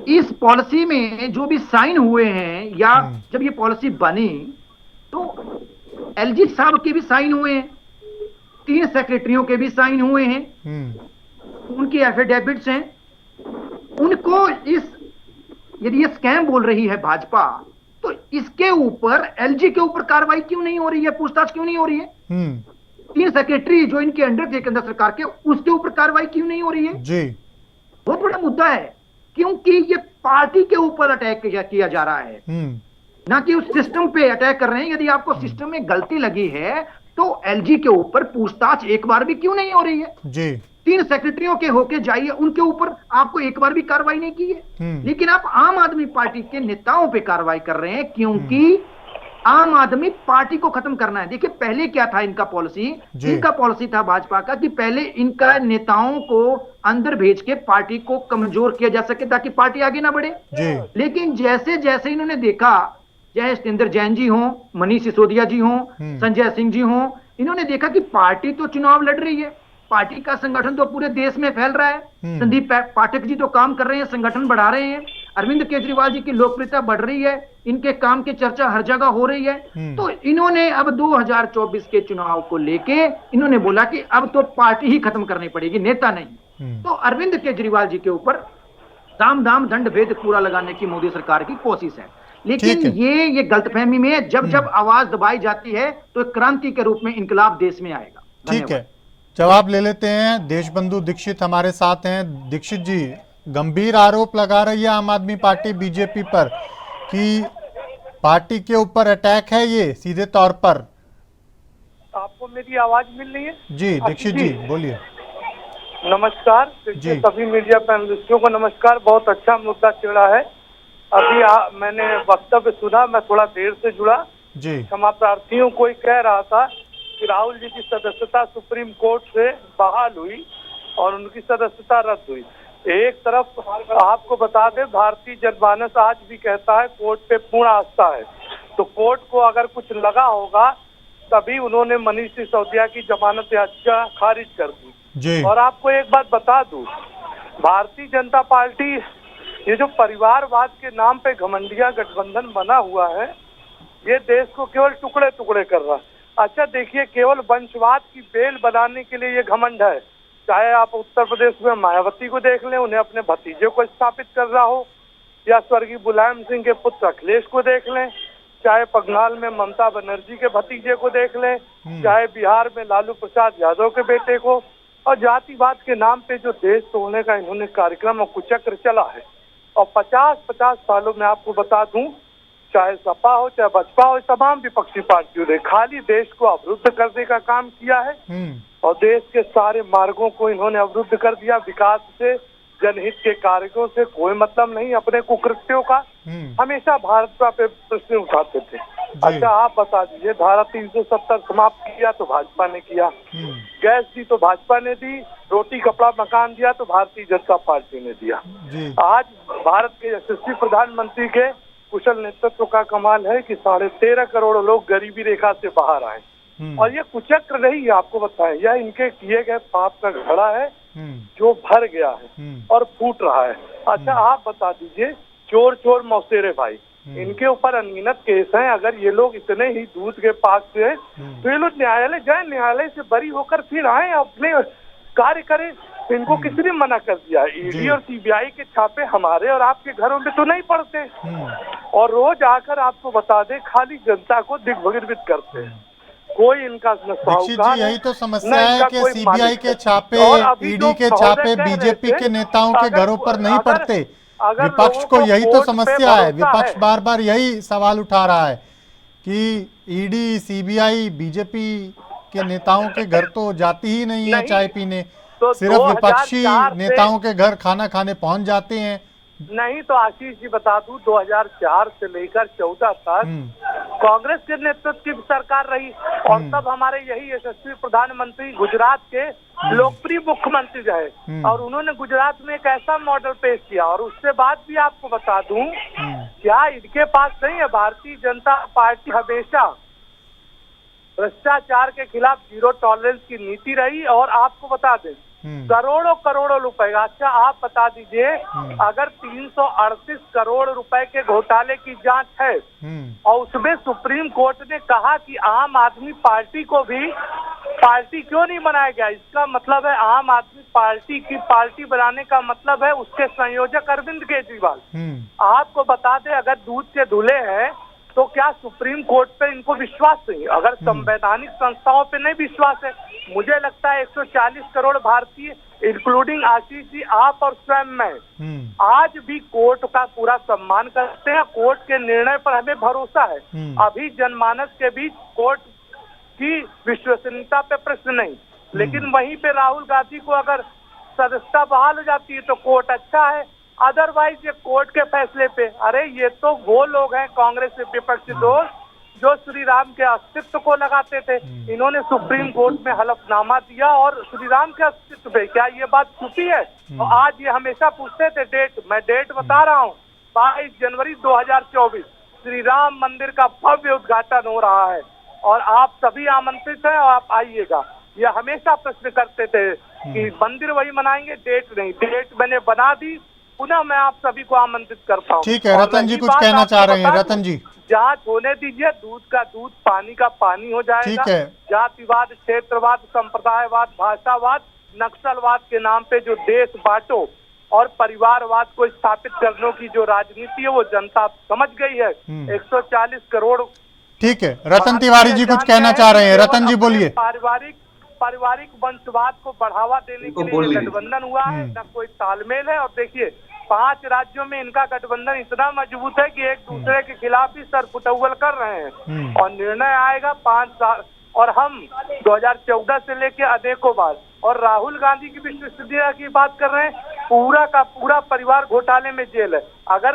Speaker 5: इस पॉलिसी में जो भी साइन हुए हैं या जब ये पॉलिसी बनी तो एलजी साहब के भी साइन हुए हैं, 3 सेक्रेटरियों के भी साइन हुए हैं, उनकी एफिडेविट्स हैं। उनको यदि ये स्कैम बोल रही है भाजपा तो इसके ऊपर एलजी के ऊपर कार्रवाई क्यों नहीं हो रही है, पूछताछ क्यों नहीं हो रही है? 3 सेक्रेटरी जो इनके अंडर थे केंद्र सरकार के, उसके ऊपर कार्रवाई क्यों नहीं हो रही है जी? बहुत बड़ा मुद्दा है, क्योंकि ये पार्टी के ऊपर अटैक किया जा रहा है, ना कि उस सिस्टम पे अटैक कर रहे हैं। यदि आपको सिस्टम में गलती लगी है तो एलजी के ऊपर पूछताछ एक बार भी क्यों नहीं हो रही है जी? 3 सेक्रेटरियों के होके जाइए, उनके ऊपर आपको एक बार भी कार्रवाई नहीं की है, लेकिन आप आम आदमी पार्टी के नेताओं पे कार्रवाई कर रहे हैं क्योंकि आम आदमी पार्टी को खत्म करना है। देखिए पहले क्या था इनका पॉलिसी था भाजपा का कि पहले इनका नेताओं को अंदर भेज के पार्टी को कमजोर किया जा सके ताकि पार्टी आगे ना बढ़े। लेकिन जैसे जैसे इन्होंने देखा, चाहे सत्येंद्र जैन जी हों, मनीष सिसोदिया जी हों, संजय सिंह जी हों, इन्होंने देखा कि पार्टी तो चुनाव लड़ रही है, पार्टी का संगठन तो पूरे देश में फैल रहा है, संदीप पाठक जी तो काम कर रहे हैं, संगठन बढ़ा रहे हैं, अरविंद केजरीवाल जी की लोकप्रियता बढ़ रही है, इनके काम की चर्चा हर जगह हो रही है। तो इन्होंने अब 2024 के चुनाव को लेके इन्होंने बोला कि अब तो पार्टी ही खत्म करनी पड़ेगी, नेता नहीं। तो अरविंद केजरीवाल जी के ऊपर साम दाम दंड भेद पूरा लगाने की मोदी सरकार की कोशिश है। लेकिन ये गलतफहमी में जब आवाज दबाई जाती है तो क्रांति के रूप में इनकलाब देश में आएगा।
Speaker 1: ठीक है, जवाब ले लेते हैं। देशबंधु दीक्षित हमारे साथ हैं। दीक्षित जी, गंभीर आरोप लगा रही है आम आदमी पार्टी बीजेपी पर कि पार्टी के ऊपर अटैक है, ये सीधे तौर पर।
Speaker 7: आपको आपको मेरी आवाज मिल रही है?
Speaker 1: जी दीक्षित जी बोलिए।
Speaker 7: नमस्कार
Speaker 1: जी।
Speaker 7: सभी मीडिया पैनलिस्टों को नमस्कार। बहुत अच्छा मुद्दा छेड़ा है। अभी मैंने वक्तव्य सुना, मैं थोड़ा देर से जुड़ा
Speaker 1: जी।
Speaker 7: क्षमा प्रार्थियों। कोई कह रहा था कि राहुल जी की सदस्यता सुप्रीम कोर्ट से बहाल हुई और उनकी सदस्यता रद्द हुई। एक तरफ आपको बता दें, भारतीय जनमानस आज भी कहता है कोर्ट पे पूर्ण आस्था है, तो कोर्ट को अगर कुछ लगा होगा तभी उन्होंने मनीष सिसोदिया की जमानत याचिका खारिज कर दी
Speaker 1: जी।
Speaker 7: और आपको एक बात बता दूं, भारतीय जनता पार्टी ये जो परिवारवाद के नाम पे घमंडिया गठबंधन बना हुआ है, ये देश को केवल टुकड़े टुकड़े कर रहा है। अच्छा देखिए, केवल वंशवाद की बेल बनाने के लिए ये घमंड है। चाहे आप उत्तर प्रदेश में मायावती को देख लें, उन्हें अपने भतीजे को स्थापित कर रहा हो, या स्वर्गीय मुलायम सिंह के पुत्र अखिलेश को देख लें, चाहे बंगाल में ममता बनर्जी के भतीजे को देख लें, चाहे बिहार में लालू प्रसाद यादव के बेटे को। और जातिवाद के नाम पे जो देश तोड़ने का इन्होंने कार्यक्रम और कुचक्र चला है, और 50 सालों में आपको बता दूं, चाहे सपा हो चाहे बसपा हो, तमाम विपक्षी पार्टियों ने खाली देश को अवरुद्ध करने का काम किया है और देश के सारे मार्गों को इन्होंने अवरुद्ध कर दिया। विकास से, जनहित के कार्यों से कोई मतलब नहीं, अपने कुकृत्यों का हमेशा भाजपा पे प्रश्न उठाते थे। अच्छा आप बता दीजिए, धारा 370 समाप्त किया तो भाजपा ने किया, गैस दी तो भाजपा ने दी, रोटी कपड़ा मकान दिया तो भारतीय जनता पार्टी ने दिया। आज भारत के यशस्वी प्रधानमंत्री के कुशल नेतृत्व का कमाल है कि 13.5 करोड़ लोग गरीबी रेखा से बाहर आए, और ये कुचक्र नहीं, आपको बताएं, यह इनके किए गए पाप का घड़ा है जो भर गया है और फूट रहा है। अच्छा आप बता दीजिए, चोर चोर मौसेरे भाई, इनके ऊपर अनगिनत केस हैं। अगर ये लोग इतने ही दूध के पाक से हैं तो ये लोग न्यायालय जाए, न्यायालय से बरी होकर फिर आए, अपने कार्य करें। इनको किसने मना कर दिया? ईडी और सीबीआई के छापे हमारे और आपके घरों में तो नहीं पड़ते, और रोज आकर आपको बता दे खाली जनता को दिग्भ्रमित करते हैं। कोई इनका
Speaker 1: दीक्षित जी यही तो समस्या है कि सीबीआई के छापे, ईडी के छापे बीजेपी के नेताओं के घरों पर नहीं पड़ते। विपक्ष को यही तो समस्या है, विपक्ष बार बार यही सवाल उठा रहा है कि ईडी, सीबीआई, बीजेपी के नेताओं के घर तो जाती ही नहीं है चाय पीने, सिर्फ विपक्षी नेताओं के घर खाना खाने पहुंच जाते हैं।
Speaker 7: नहीं तो आशीष जी बता दूं, 2004 से लेकर 14 तक कांग्रेस के नेतृत्व की सरकार रही, और तब हमारे यही यशस्वी प्रधानमंत्री गुजरात के लोकप्रिय मुख्यमंत्री रहे, और उन्होंने गुजरात में एक ऐसा मॉडल पेश किया। और उसके बाद भी आपको बता दूं, क्या इनके पास नहीं है? भारतीय जनता पार्टी हमेशा भ्रष्टाचार के खिलाफ जीरो टॉलरेंस की नीति रही, और आपको बता दें करोड़ों करोड़ों रुपए। अच्छा आप बता दीजिए, अगर 338 करोड़ रुपए के घोटाले की जांच है और उसमें सुप्रीम कोर्ट ने कहा कि आम आदमी पार्टी को भी पार्टी क्यों नहीं बनाया गया, इसका मतलब है आम आदमी पार्टी की पार्टी बनाने का मतलब है उसके संयोजक अरविंद केजरीवाल। आपको बता दें, अगर दूध के धुले हैं तो क्या सुप्रीम कोर्ट पे इनको विश्वास नहीं? अगर संवैधानिक संस्थाओं पे नहीं विश्वास है, मुझे लगता है 140 करोड़ भारतीय इंक्लूडिंग आशीष जी, आप और स्वयं मैं, आज भी कोर्ट का पूरा सम्मान करते हैं। कोर्ट के निर्णय पर हमें भरोसा है। अभी जनमानस के बीच कोर्ट की विश्वसनीयता पे प्रश्न नहीं, लेकिन वहीं पे राहुल गांधी को अगर सदस्यता बहाल हो जाती है तो कोर्ट अच्छा है, अदरवाइज ये कोर्ट के फैसले पे। अरे ये तो वो लोग हैं कांग्रेस के विपक्षी दोस्त जो श्री राम के अस्तित्व को लगाते थे, इन्होंने सुप्रीम कोर्ट में हलफनामा दिया और श्री राम के अस्तित्व पे। क्या ये बात छुपी है? तो आज ये हमेशा पूछते थे डेट, मैं डेट बता रहा हूँ, 22 जनवरी 2024 श्री राम मंदिर का भव्य उद्घाटन हो रहा है और आप सभी आमंत्रित हैं और आप आइएगा। ये हमेशा प्रश्न करते थे कि मंदिर वही मनाएंगे, डेट नहीं। डेट मैंने बना दी, पुनः मैं आप सभी को आमंत्रित करता हूँ।
Speaker 1: ठीक है, रतन जी कुछ कहना चाह रहे हैं। रतन जी,
Speaker 7: जांच होने दीजिए, दूध का दूध, पानी का पानी हो जाएगा।
Speaker 1: ठीक है।
Speaker 7: जातिवाद, क्षेत्रवाद, संप्रदायवाद, भाषावाद, नक्सलवाद के नाम पे जो देश बांटो और परिवारवाद को स्थापित करने की जो राजनीति है वो जनता समझ गई है। 140 करोड़।
Speaker 1: ठीक है, रतन तिवारी जी कुछ कहना चाह रहे हैं। रतन जी बोलिए।
Speaker 7: पारिवारिक वंशवाद को बढ़ावा देने के लिए गठबंधन हुआ है, न कोई तालमेल है। और देखिए 5 राज्यों में इनका गठबंधन इतना मजबूत है कि एक दूसरे के खिलाफ ही सर फुटौल कर रहे हैं, और निर्णय आएगा और हम 2014 से लेके अनेकों बार, और राहुल गांधी की विश्वसनीयता की बात कर रहे हैं, पूरा का पूरा परिवार घोटाले में जेल है। अगर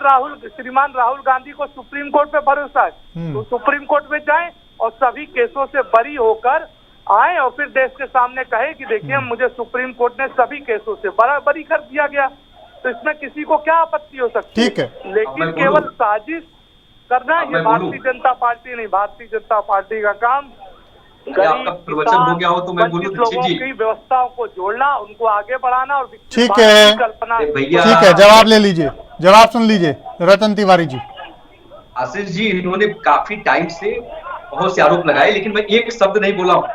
Speaker 7: श्रीमान राहुल गांधी को सुप्रीम कोर्ट पे भरोसा है तो सुप्रीम कोर्ट में जाएं और सभी केसों से बरी होकर आए और फिर देश के सामने कहे कि देखिए मुझे सुप्रीम कोर्ट ने सभी केसों से बरी कर दिया गया। तो इसमें किसी को क्या आपत्ति हो सकती है?
Speaker 1: ठीक है।
Speaker 7: लेकिन केवल साजिश करना ये भारतीय जनता पार्टी नहीं, भारतीय जनता पार्टी का काम
Speaker 6: आपका प्रवचन हो गया हो तो मैं बोलूं
Speaker 7: लोगों की व्यवस्थाओं को जोड़ना, उनको आगे बढ़ाना और
Speaker 1: ठीक है,
Speaker 7: कल्पना।
Speaker 1: ठीक है, जवाब ले लीजिए, जवाब सुन लीजिए रतन तिवारी जी।
Speaker 6: आशीष जी, इन्होंने काफी टाइम से बहुत से आरोप लगाए, लेकिन मैं एक शब्द नहीं बोला हूँ।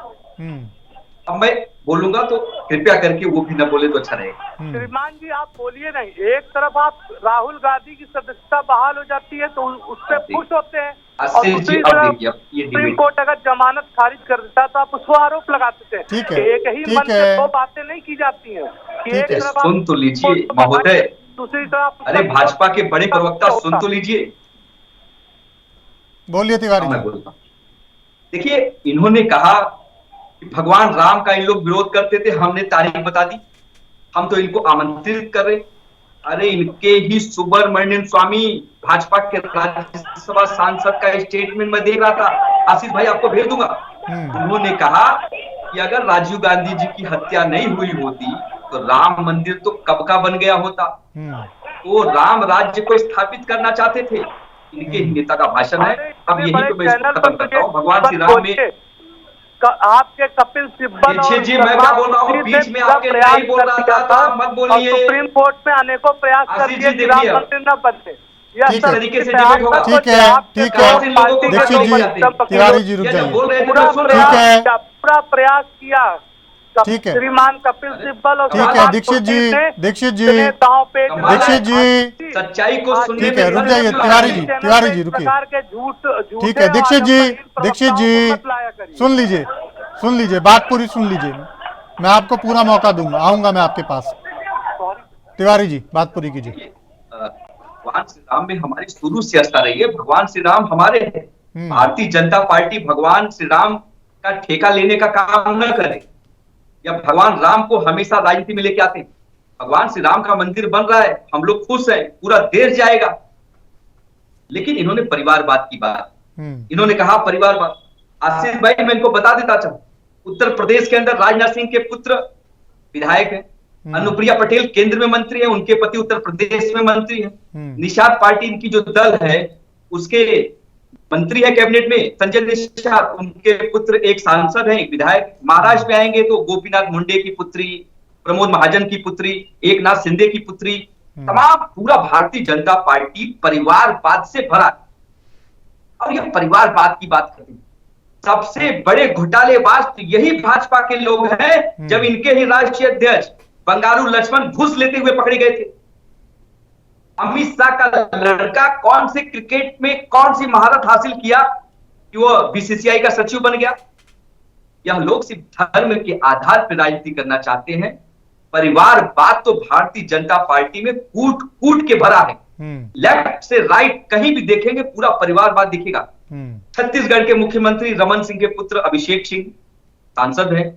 Speaker 6: अब मैं बोलूंगा तो कृपया करके वो भी न बोले तो अच्छा रहेगा।
Speaker 7: श्रीमान जी आप बोलिए नहीं, एक तरफ आप राहुल गांधी की सदस्यता बहाल हो जाती है तो उससे खुश होते हैं, और दूसरी तरफ सुप्रीम कोर्ट अगर जमानत खारिज कर देता तो आप उसको आरोप लगाते थे।
Speaker 1: ठीक है,
Speaker 7: एक ही मन से दो बातें नहीं की जाती हैं कि एक तरफ
Speaker 6: सुन तो लीजिए महोदय,
Speaker 7: दूसरी तरफ
Speaker 6: अरे भाजपा के बड़े प्रवक्ता सुन तो लीजिए।
Speaker 1: बोलिए तिवारी।
Speaker 6: मैं बोलता हूँ, देखिए इन्होंने कहा कि भगवान राम का इन लोग विरोध करते थे, हमने तारीख बता दी, हम तो इनको आमंत्रित कर रहे। अरे इनके ही सुब्रमण्यम स्वामी भाजपा के राज्यसभा सांसद का स्टेटमेंट मैं देख रहा था, आशीष भाई आपको भेज दूंगा। उन्होंने कहा कि अगर राजीव गांधी जी की हत्या नहीं हुई होती तो राम मंदिर तो कब का बन गया होता। वो राम राज्य को स्थापित करना चाहते थे। इनके ही नेता का भाषण है। अब यही तो मैं इसको खत्म करता हूँ। भगवान श्री राम में
Speaker 7: आपके कपिल सिब्बल
Speaker 6: जी मैं क्या बोल रहा हूँ, बीच में आपके नहीं बोल रहा था तो आप मत बोलिए।
Speaker 7: सुप्रीम कोर्ट में अनेकों प्रयास कर दिए कि राम मंदिर न बनते।
Speaker 1: ठीक है, ठीक है, ठीक है, दीक्षित जी, तिवारी जी रुक जाइए।
Speaker 7: पूरा प्रयास किया
Speaker 1: ठीक है,
Speaker 7: श्रीमान कपिल सिब्बल और
Speaker 1: ठीक है, दीक्षित जी, दीक्षित जी, दीक्षित जी,
Speaker 6: सच्चाई को सुनने
Speaker 1: ठीक है, रुक जाइए तिवारी जी, तिवारी जी रुकिए। ठीक है दीक्षित जी, दीक्षित जी सुन लीजिए, सुन लीजिए, बात पूरी सुन लीजिए, मैं आपको पूरा मौका दूंगा, आऊंगा मैं आपके पास। तिवारी जी बात पूरी कीजिए।
Speaker 6: भगवान श्री राम में हमारी शुरू से आस्था रही है। भगवान श्री राम हमारे हैं। भारतीय जनता पार्टी भगवान श्री राम का ठेका लेने का काम न करे या भगवान राम को हमेशा राजनीति में लेके आते हैं। भगवान श्री राम का मंदिर बन रहा है, हम लोग खुश हैं, पूरा देश जाएगा। लेकिन इन्होंने परिवारवाद की बात, इन्होंने कहा परिवारवाद। आशीष भाई मैं इनको बता देता चाहूं, उत्तर प्रदेश के अंदर राजनाथ सिंह के पुत्र विधायक हैं, अनुप्रिया पटेल केंद्र में मंत्री है, उनके पति उत्तर प्रदेश में मंत्री है, निषाद पार्टी इनकी जो दल है उसके मंत्री है कैबिनेट में संजय निषाद, उनके पुत्र एक सांसद हैं, एक विधायक। महाराष्ट्र में आएंगे तो गोपीनाथ मुंडे की पुत्री, प्रमोद महाजन की पुत्री, एकनाथ शिंदे की पुत्री, तमाम पूरा भारतीय जनता पार्टी परिवारवाद से भरा। और यह परिवारवाद की बात करते हैं, सबसे बड़े घोटालेबाज तो यही भाजपा के लोग हैं। जब इनके ही राष्ट्रीय अध्यक्ष बंगारू लक्ष्मण घूस लेते हुए पकड़े गए थे, अमित शाह का लड़का कौन से क्रिकेट में कौन सी महारत हासिल किया कि वो बीसीसीआई का सचिव बन गया। यह लोग सिर्फ धर्म के आधार पर राजनीति करना चाहते हैं। परिवारवाद तो भारतीय जनता पार्टी में कूट कूट के भरा है। लेफ्ट से राइट कहीं भी देखेंगे पूरा परिवारवाद दिखेगा। छत्तीसगढ़ के मुख्यमंत्री रमन सिंह के पुत्र अभिषेक सिंह सांसद है,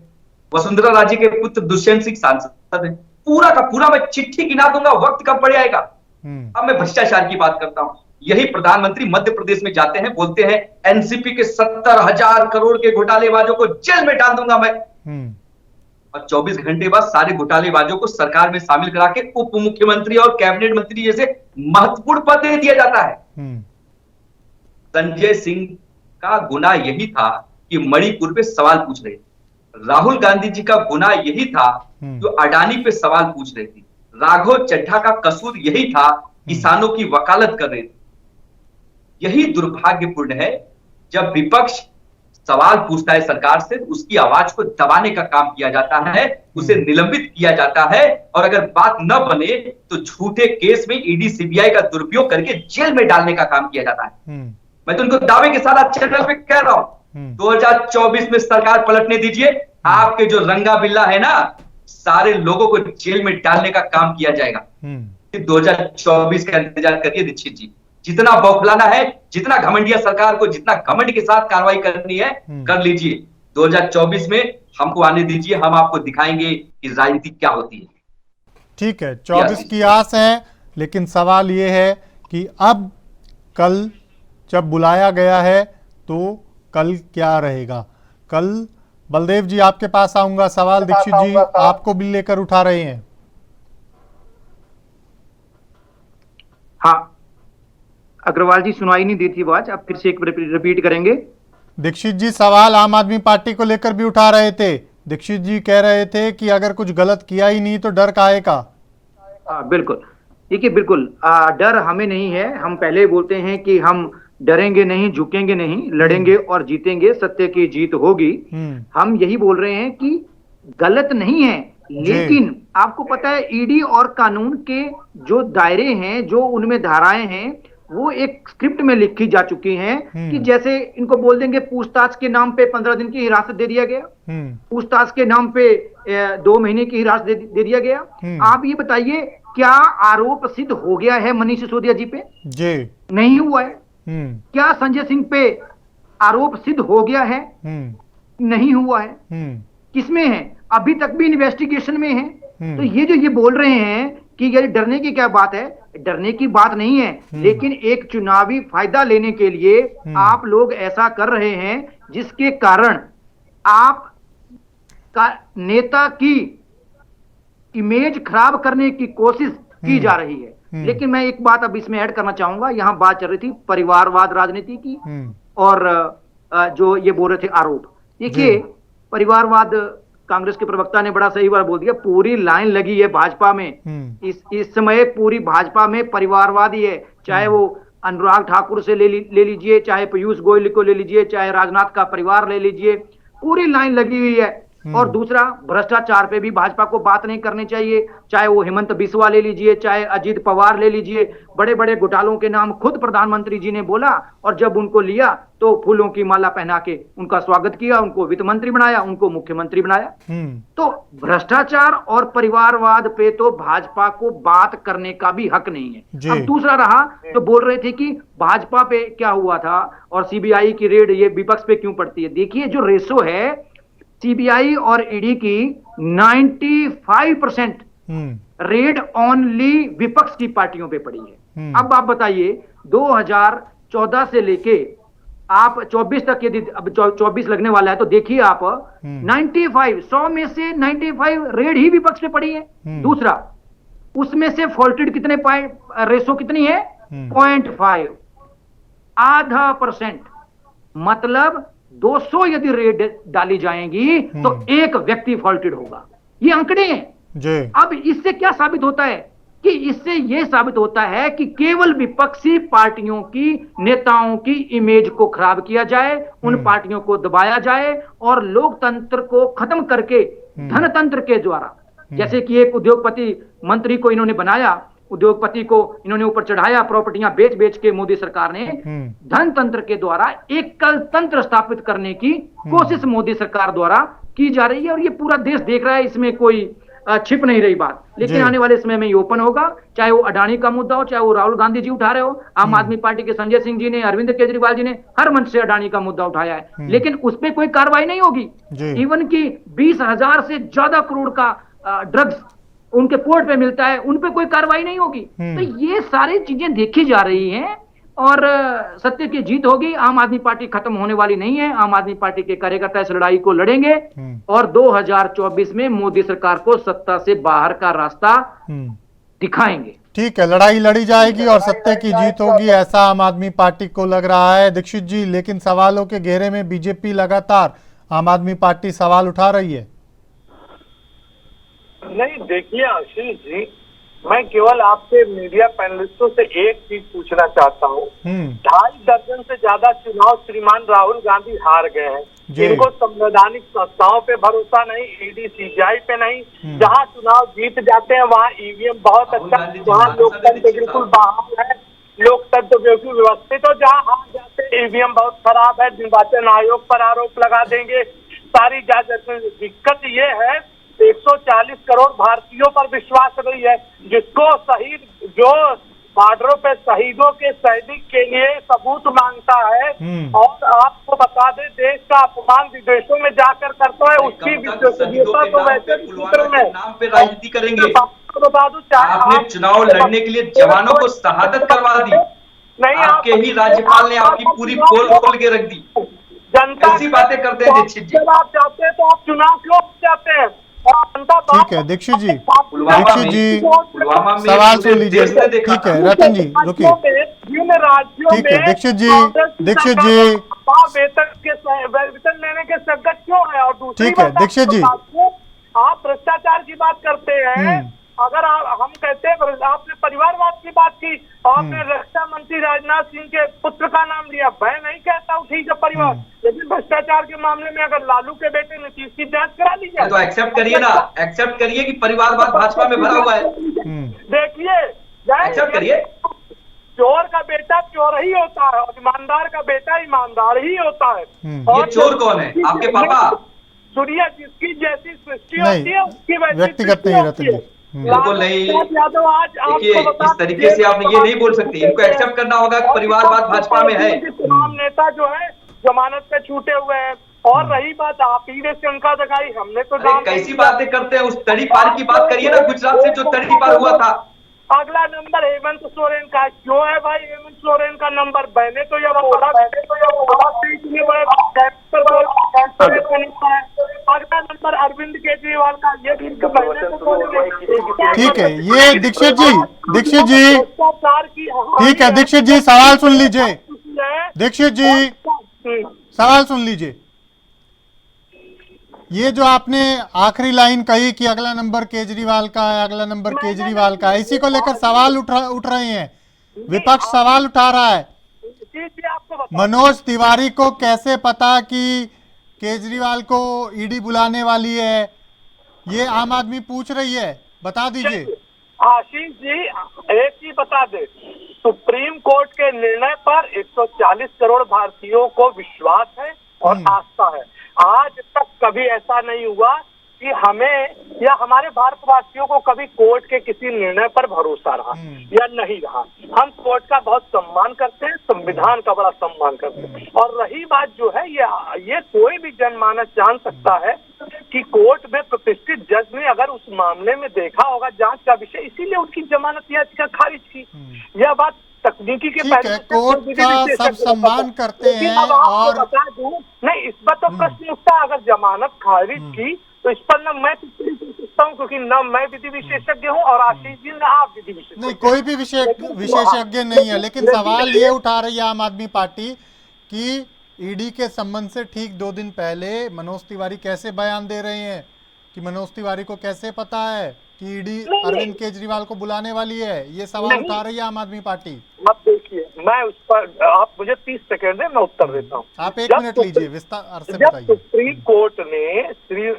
Speaker 6: वसुंधरा राजे के पुत्र दुष्यंत सिंह सांसद है। पूरा का पूरा मैं चिट्ठी गिना दूंगा, वक्त कब पड़ जाएगा। अब मैं भ्रष्टाचार की बात करता हूं। यही प्रधानमंत्री मध्य प्रदेश में जाते हैं, बोलते हैं एनसीपी के 70,000 करोड़ के घोटालेबाजों को जेल में डाल दूंगा मैं, और 24 घंटे बाद सारे घोटालेबाजों को सरकार में शामिल करा के उप मुख्यमंत्री और कैबिनेट मंत्री जैसे महत्वपूर्ण पद दे दिया जाता है। संजय सिंह का गुनाह यही था कि मणिपुर पे सवाल पूछ रहे थे। राहुल गांधी जी का गुनाह यही था जो अडानी पे सवाल पूछ रहे थे। राघव चड्ढा का कसूर यही था, किसानों की वकालत कर रहे थे। यही दुर्भाग्यपूर्ण है जब विपक्ष सवाल पूछता है सरकार से, उसकी आवाज को दबाने का काम किया जाता है, उसे निलंबित किया जाता है, और अगर बात न बने तो झूठे केस में ईडी सीबीआई का दुरुपयोग करके जेल में डालने का काम किया जाता है। मैं तो उनको दावे के साथ चैनल पे कह रहा हूं, 2024 में सरकार पलटने दीजिए। आपके जो रंगा बिल्ला है ना, सारे लोगों को जेल में डालने का काम किया जाएगा। 2024 का इंतजार करिए दीक्षित जी। जितना बौखलाना है, जितना घमंडिया सरकार को जितना घमंड के साथ कार्रवाई करनी है कर लीजिए। 2024 में हमको आने दीजिए, हम आपको दिखाएंगे कि राजनीति क्या होती है।
Speaker 1: ठीक है, 24 की आस है, लेकिन सवाल ये है कि अब कल जब बुलाया गया है तो कल क्या रहेगा। कल बलदेव जी आपके पास आऊंगा, सवाल दीक्षित जी आपको भी लेकर उठा रहे हैं।
Speaker 5: हाँ, अग्रवाल जी सुनाई नहीं दी थी आवाज, आप फिर से एक रिपीट करेंगे।
Speaker 1: दीक्षित जी सवाल आम आदमी पार्टी को लेकर भी उठा रहे थे। दीक्षित जी कह रहे थे कि अगर कुछ गलत किया ही नहीं तो डर काहे का।
Speaker 5: बिल्कुल, देखिए बिल्कुल डर हमें नहीं है। हम पहले ही बोलते हैं कि हम डरेंगे नहीं, झुकेंगे नहीं, लड़ेंगे और जीतेंगे, सत्य की जीत होगी। हम यही बोल रहे हैं कि गलत नहीं है, लेकिन आपको पता है ईडी और कानून के जो दायरे हैं, जो उनमें धाराएं हैं, वो एक स्क्रिप्ट में लिखी जा चुकी हैं कि जैसे इनको बोल देंगे पूछताछ के नाम पे 15 दिन की हिरासत दे दिया गया, पूछताछ के नाम पे 2 महीने की हिरासत दे दिया गया। आप ये बताइए क्या आरोप सिद्ध हो गया है मनीष सिसोदिया जी पे? जी नहीं हुआ है। क्या संजय सिंह पे आरोप सिद्ध हो गया है? नहीं हुआ है। किसमें है? अभी तक भी इन्वेस्टिगेशन में है। तो ये जो ये बोल रहे हैं कि ये डरने की क्या बात है, डरने की बात नहीं है, लेकिन एक चुनावी फायदा लेने के लिए आप लोग ऐसा कर रहे हैं जिसके कारण आप का नेता की इमेज खराब करने की कोशिश की जा रही है। लेकिन मैं एक बात अब इसमें ऐड करना चाहूंगा, यहां बात चल रही थी परिवारवाद राजनीति की और जो ये बोल रहे थे आरोप। देखिए परिवारवाद, कांग्रेस के प्रवक्ता ने बड़ा सही बात बोल दिया, पूरी लाइन लगी है भाजपा में। इस समय पूरी भाजपा में परिवारवाद ही है, चाहे वो अनुराग ठाकुर से ले लीजिए, चाहे पीयूष गोयल को ले लीजिए, चाहे राजनाथ का परिवार ले लीजिए, पूरी लाइन लगी हुई है। और दूसरा, भ्रष्टाचार पे भी भाजपा को बात नहीं करनी चाहिए, चाहे वो हेमंत बिस्वा ले लीजिए, चाहे अजीत पवार ले लीजिए, बड़े बड़े घोटालों के नाम खुद प्रधानमंत्री जी ने बोला, और जब उनको लिया तो फूलों की माला पहना के उनका स्वागत किया, उनको वित्त मंत्री बनाया, उनको मुख्यमंत्री बनाया। तो भ्रष्टाचार और परिवारवाद पे तो भाजपा को बात करने का भी हक नहीं है। अब दूसरा रहा, तो बोल रहे थे कि भाजपा पे क्या हुआ था और सीबीआई की रेड ये विपक्ष पे क्यों पड़ती है। देखिए जो रेशो है सीबीआई और ईडी की 95% रेड ओनली विपक्ष की पार्टियों पे पड़ी है। अब आप बताइए 2014 से लेके आप 24 तक, यदि अब 24 लगने वाला है तो देखिए आप 95, 100 में से 95 रेड ही विपक्ष पे पड़ी है। दूसरा, उसमें से फॉल्टेड कितने पाए, रेशो कितनी है 0.5, आधा %। मतलब 200 यदि रेड डाली जाएंगी तो एक व्यक्ति फॉल्टेड होगा। ये आंकड़े हैं। अब इससे क्या साबित होता है कि इससे यह साबित होता है कि केवल विपक्षी पार्टियों की नेताओं की इमेज को खराब किया जाए, उन पार्टियों को दबाया जाए और लोकतंत्र को खत्म करके धनतंत्र के द्वारा, जैसे कि एक उद्योगपति मंत्री को इन्होंने बनाया, उद्योगपति को इन्होंने ऊपर चढ़ाया, प्रॉपर्टियां बेच बेच के मोदी सरकार ने धनतंत्र के द्वारा एकल तंत्र स्थापित करने की कोशिश मोदी सरकार द्वारा की जा रही है। और ये पूरा देश देख रहा है, इसमें कोई छिप नहीं रही बात। लेकिन आने वाले समय में ये ओपन होगा, चाहे वो अडानी का मुद्दा हो, चाहे वो राहुल गांधी जी उठा रहे हो, आम आदमी पार्टी के संजय सिंह जी ने, अरविंद केजरीवाल जी ने हर मंच से अडानी का मुद्दा उठाया है, लेकिन उस पर कोई कार्रवाई नहीं होगी। इवन की 20,000 से ज्यादा करोड़ का ड्रग्स उनके पोर्ट पे मिलता है, उन पे कोई कार्रवाई नहीं होगी। तो ये सारी चीजें देखी जा रही हैं और सत्य की जीत होगी। आम आदमी पार्टी खत्म होने वाली नहीं है। आम आदमी पार्टी के कार्यकर्ता इस लड़ाई को लड़ेंगे और 2024 में मोदी सरकार को सत्ता से बाहर का रास्ता दिखाएंगे।
Speaker 1: ठीक है, लड़ाई लड़ी जाएगी और सत्य की जीत होगी, ऐसा आम आदमी पार्टी को लग रहा है। दीक्षित जी, लेकिन सवालों के घेरे में बीजेपी लगातार, आम आदमी पार्टी सवाल उठा रही है।
Speaker 7: नहीं, देखिए आशीष जी, मैं केवल आपसे मीडिया पैनलिस्टों से एक चीज पूछना चाहता हूँ। 2.5 दर्जन से ज्यादा चुनाव श्रीमान राहुल गांधी हार गए हैं। इनको संवैधानिक संस्थाओं पे भरोसा नहीं, ईडी सीबीआई पे नहीं। जहाँ चुनाव जीत जाते हैं वहाँ ईवीएम बहुत अच्छा, वहाँ लोकतंत्र बिल्कुल बहाल है, लोकतंत्र बिल्कुल व्यवस्थित हो। जहाँ हार जाते हैं ईवीएम बहुत खराब है, निर्वाचन आयोग पर आरोप लगा देंगे, सारी दिक्कत ये है 140 करोड़ भारतीयों पर विश्वास नहीं है। जिसको शहीद, जो बॉर्डरों पे शहीदों के सैनिक के लिए सबूत मांगता है और आपको बता दें देश का अपमान विदेशों में जाकर करता है, उसकी विश्वसनीयता तो वैसे क्षेत्र में
Speaker 6: नाम पे राजनीति करेंगे।
Speaker 7: बता दूं, चाहे
Speaker 6: आपने चुनाव लड़ने के लिए जवानों को शहादत करवा दी,
Speaker 7: नहीं
Speaker 6: आपके ही राज्यपाल ने आपकी पूरी पोल खोल के रख दी।
Speaker 7: जनता
Speaker 6: ऐसी बातें करते हैं दीक्षित जी।
Speaker 7: जब आप जाते हैं तो आप चुनाव क्यों जाते हैं? और जनता
Speaker 1: ठीक है दीक्षित जी,
Speaker 6: पुलवामा
Speaker 1: दीक्षित जी
Speaker 6: पुलवामा में
Speaker 1: सवाल
Speaker 6: पूरे
Speaker 1: सुन लीजिए।
Speaker 6: देश ने देखा
Speaker 1: ठीक है रतन जी रुकिए। ठीक है दीक्षित जी, दीक्षित जी
Speaker 7: वेतन लेने के संकट क्यों है? और दूसरी
Speaker 1: ठीक है,
Speaker 7: बात
Speaker 1: दीक्षित जी।
Speaker 7: आप भ्रष्टाचार की बात करते हैं, अगर हम कहते हैं आपने परिवारवाद की बात की, आपने रक्षा मंत्री राजनाथ सिंह के पुत्र का नाम लिया, मैं नहीं कहता हूँ ठीक है परिवार, लेकिन भ्रष्टाचार के मामले में अगर लालू के बेटे नीतीश की जांच करा ली जाए
Speaker 6: तो एक्सेप्ट करिए ना, एक्सेप्ट करिए कि परिवारवाद भाजपा में भरा हुआ है।
Speaker 7: देखिए
Speaker 6: एक्सेप्ट करिए।
Speaker 7: चोर का बेटा चोर ही होता है और ईमानदार का बेटा ईमानदार ही होता है।
Speaker 6: ये चोर कौन है? आपके पापा?
Speaker 7: सुनिए, जिसकी जैसी सृष्टि
Speaker 1: नहीं,
Speaker 7: होती है उसकी वैसी
Speaker 1: व्यक्तिगत
Speaker 7: सृष्टि
Speaker 1: नहीं
Speaker 7: होती
Speaker 1: रतन
Speaker 7: है।
Speaker 1: जी।
Speaker 6: बिल्कुल नहीं।
Speaker 7: यादव आज
Speaker 6: देखिए इस तरीके से आपने ये नहीं बोल सकते, इनको एक्सेप्ट करना होगा कि परिवारवाद भाजपा में है।
Speaker 7: तमाम नेता जो है जमानत पे छूटे हुए हैं। और रही बात आप ही ने शंका जगाई, हमने तो
Speaker 6: अरे कैसी बातें करते हैं? उस तड़ी पार की बात करिए ना, गुजरात से जो तड़ी पार हुआ था।
Speaker 7: अगला नंबर हेमंत सोरेन का क्यों है भाई? हेमंत सोरेन का नंबर मैंने तो ये बोला, इतने बड़े अगला नंबर अरविंद केजरीवाल का, ये
Speaker 1: ठीक है, ये दीक्षित जी, दीक्षित जी ठीक है दीक्षित जी सवाल सुन लीजिए। दीक्षित जी सवाल सुन लीजिए। ये जो आपने आखिरी लाइन कही कि अगला नंबर केजरीवाल का है, अगला नंबर केजरीवाल का है, इसी को लेकर सवाल उठ रहे हैं, विपक्ष सवाल उठा रहा है। मनोज तिवारी को कैसे पता कि केजरीवाल को ईडी बुलाने वाली है? ये आम आदमी पूछ रही है, बता दीजिए।
Speaker 7: आशीष जी एक ही बता दे, सुप्रीम कोर्ट के निर्णय पर 140 करोड़ भारतीयों को विश्वास है और आस्था है। आज तक कभी ऐसा नहीं हुआ कि हमें या हमारे भारतवासियों को कभी कोर्ट के किसी निर्णय पर भरोसा रहा या नहीं रहा। हम कोर्ट का बहुत सम्मान करते हैं, संविधान का बड़ा सम्मान करते हैं। और रही बात जो है ये कोई भी जनमानस जान सकता है कि कोर्ट में प्रतिष्ठित जज ने अगर उस मामले में देखा होगा जांच का विषय, इसीलिए उनकी जमानत याचिका खारिज की। यह बात तकनीकी के
Speaker 1: पहले कोर्ट का सब सम्मान करते हैं और
Speaker 7: नहीं, इस पर तो प्रश्न उठता, अगर जमानत खारिज की तो इस पर न मैं सकता हूँ, क्योंकि न मैं विधि विशेषज्ञ हूँ और आशीष जी न आप विधि विशेषज्ञ।
Speaker 1: नहीं, कोई भी विशेषज्ञ नहीं है, लेकिन सवाल ये उठा रही है आम आदमी पार्टी कि ईडी के संबंध से ठीक 2 दिन पहले मनोज तिवारी कैसे बयान दे रहे हैं कि मनोज तिवारी को कैसे पता है कि ईडी अरविंद केजरीवाल को बुलाने वाली है? ये सवाल उठा रही है आम आदमनी पार्टी।
Speaker 7: अब देखिए, मैं उस पर, आप मुझे 30 सेकंड दें, मैं उत्तर देता हूँ।
Speaker 1: आप 1 मिनट लीजिए, विस्तार से बताइए।
Speaker 7: जब सुप्रीम कोर्ट ने श्री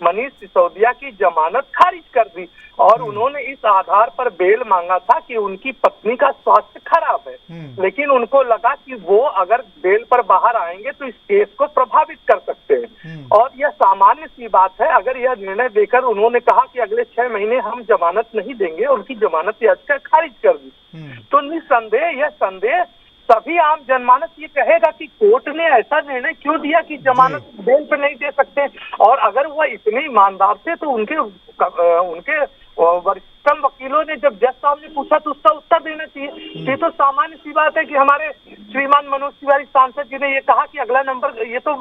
Speaker 7: मनीष सिसोदिया की जमानत खारिज कर दी और उन्होंने इस आधार पर बेल मांगा था कि उनकी पत्नी का स्वास्थ्य खराब है, लेकिन उनको लगा कि वो अगर बेल पर बाहर आएंगे तो इस केस को प्रभावित कर सकते हैं। और यह सामान्य सी बात है, अगर यह निर्णय देकर उन्होंने कहा कि अगले 6 महीने हम जमानत नहीं देंगे, उनकी जमानत याचिका खारिज कर दी, तो निस्संदेह यह संदेह सभी आम जनमानस ये कहेगा कि कोर्ट ने ऐसा निर्णय क्यों दिया कि जमानत बेल पे नहीं दे सकते। और अगर वह इतने ईमानदार थे तो उनके वरिष्ठतम वकीलों ने जब जज साहब ने पूछा तो उसका उत्तर देना चाहिए। ये तो सामान्य सी बात है कि हमारे श्रीमान मनोज तिवारी सांसद जी ने ये कहा कि अगला नंबर, ये तो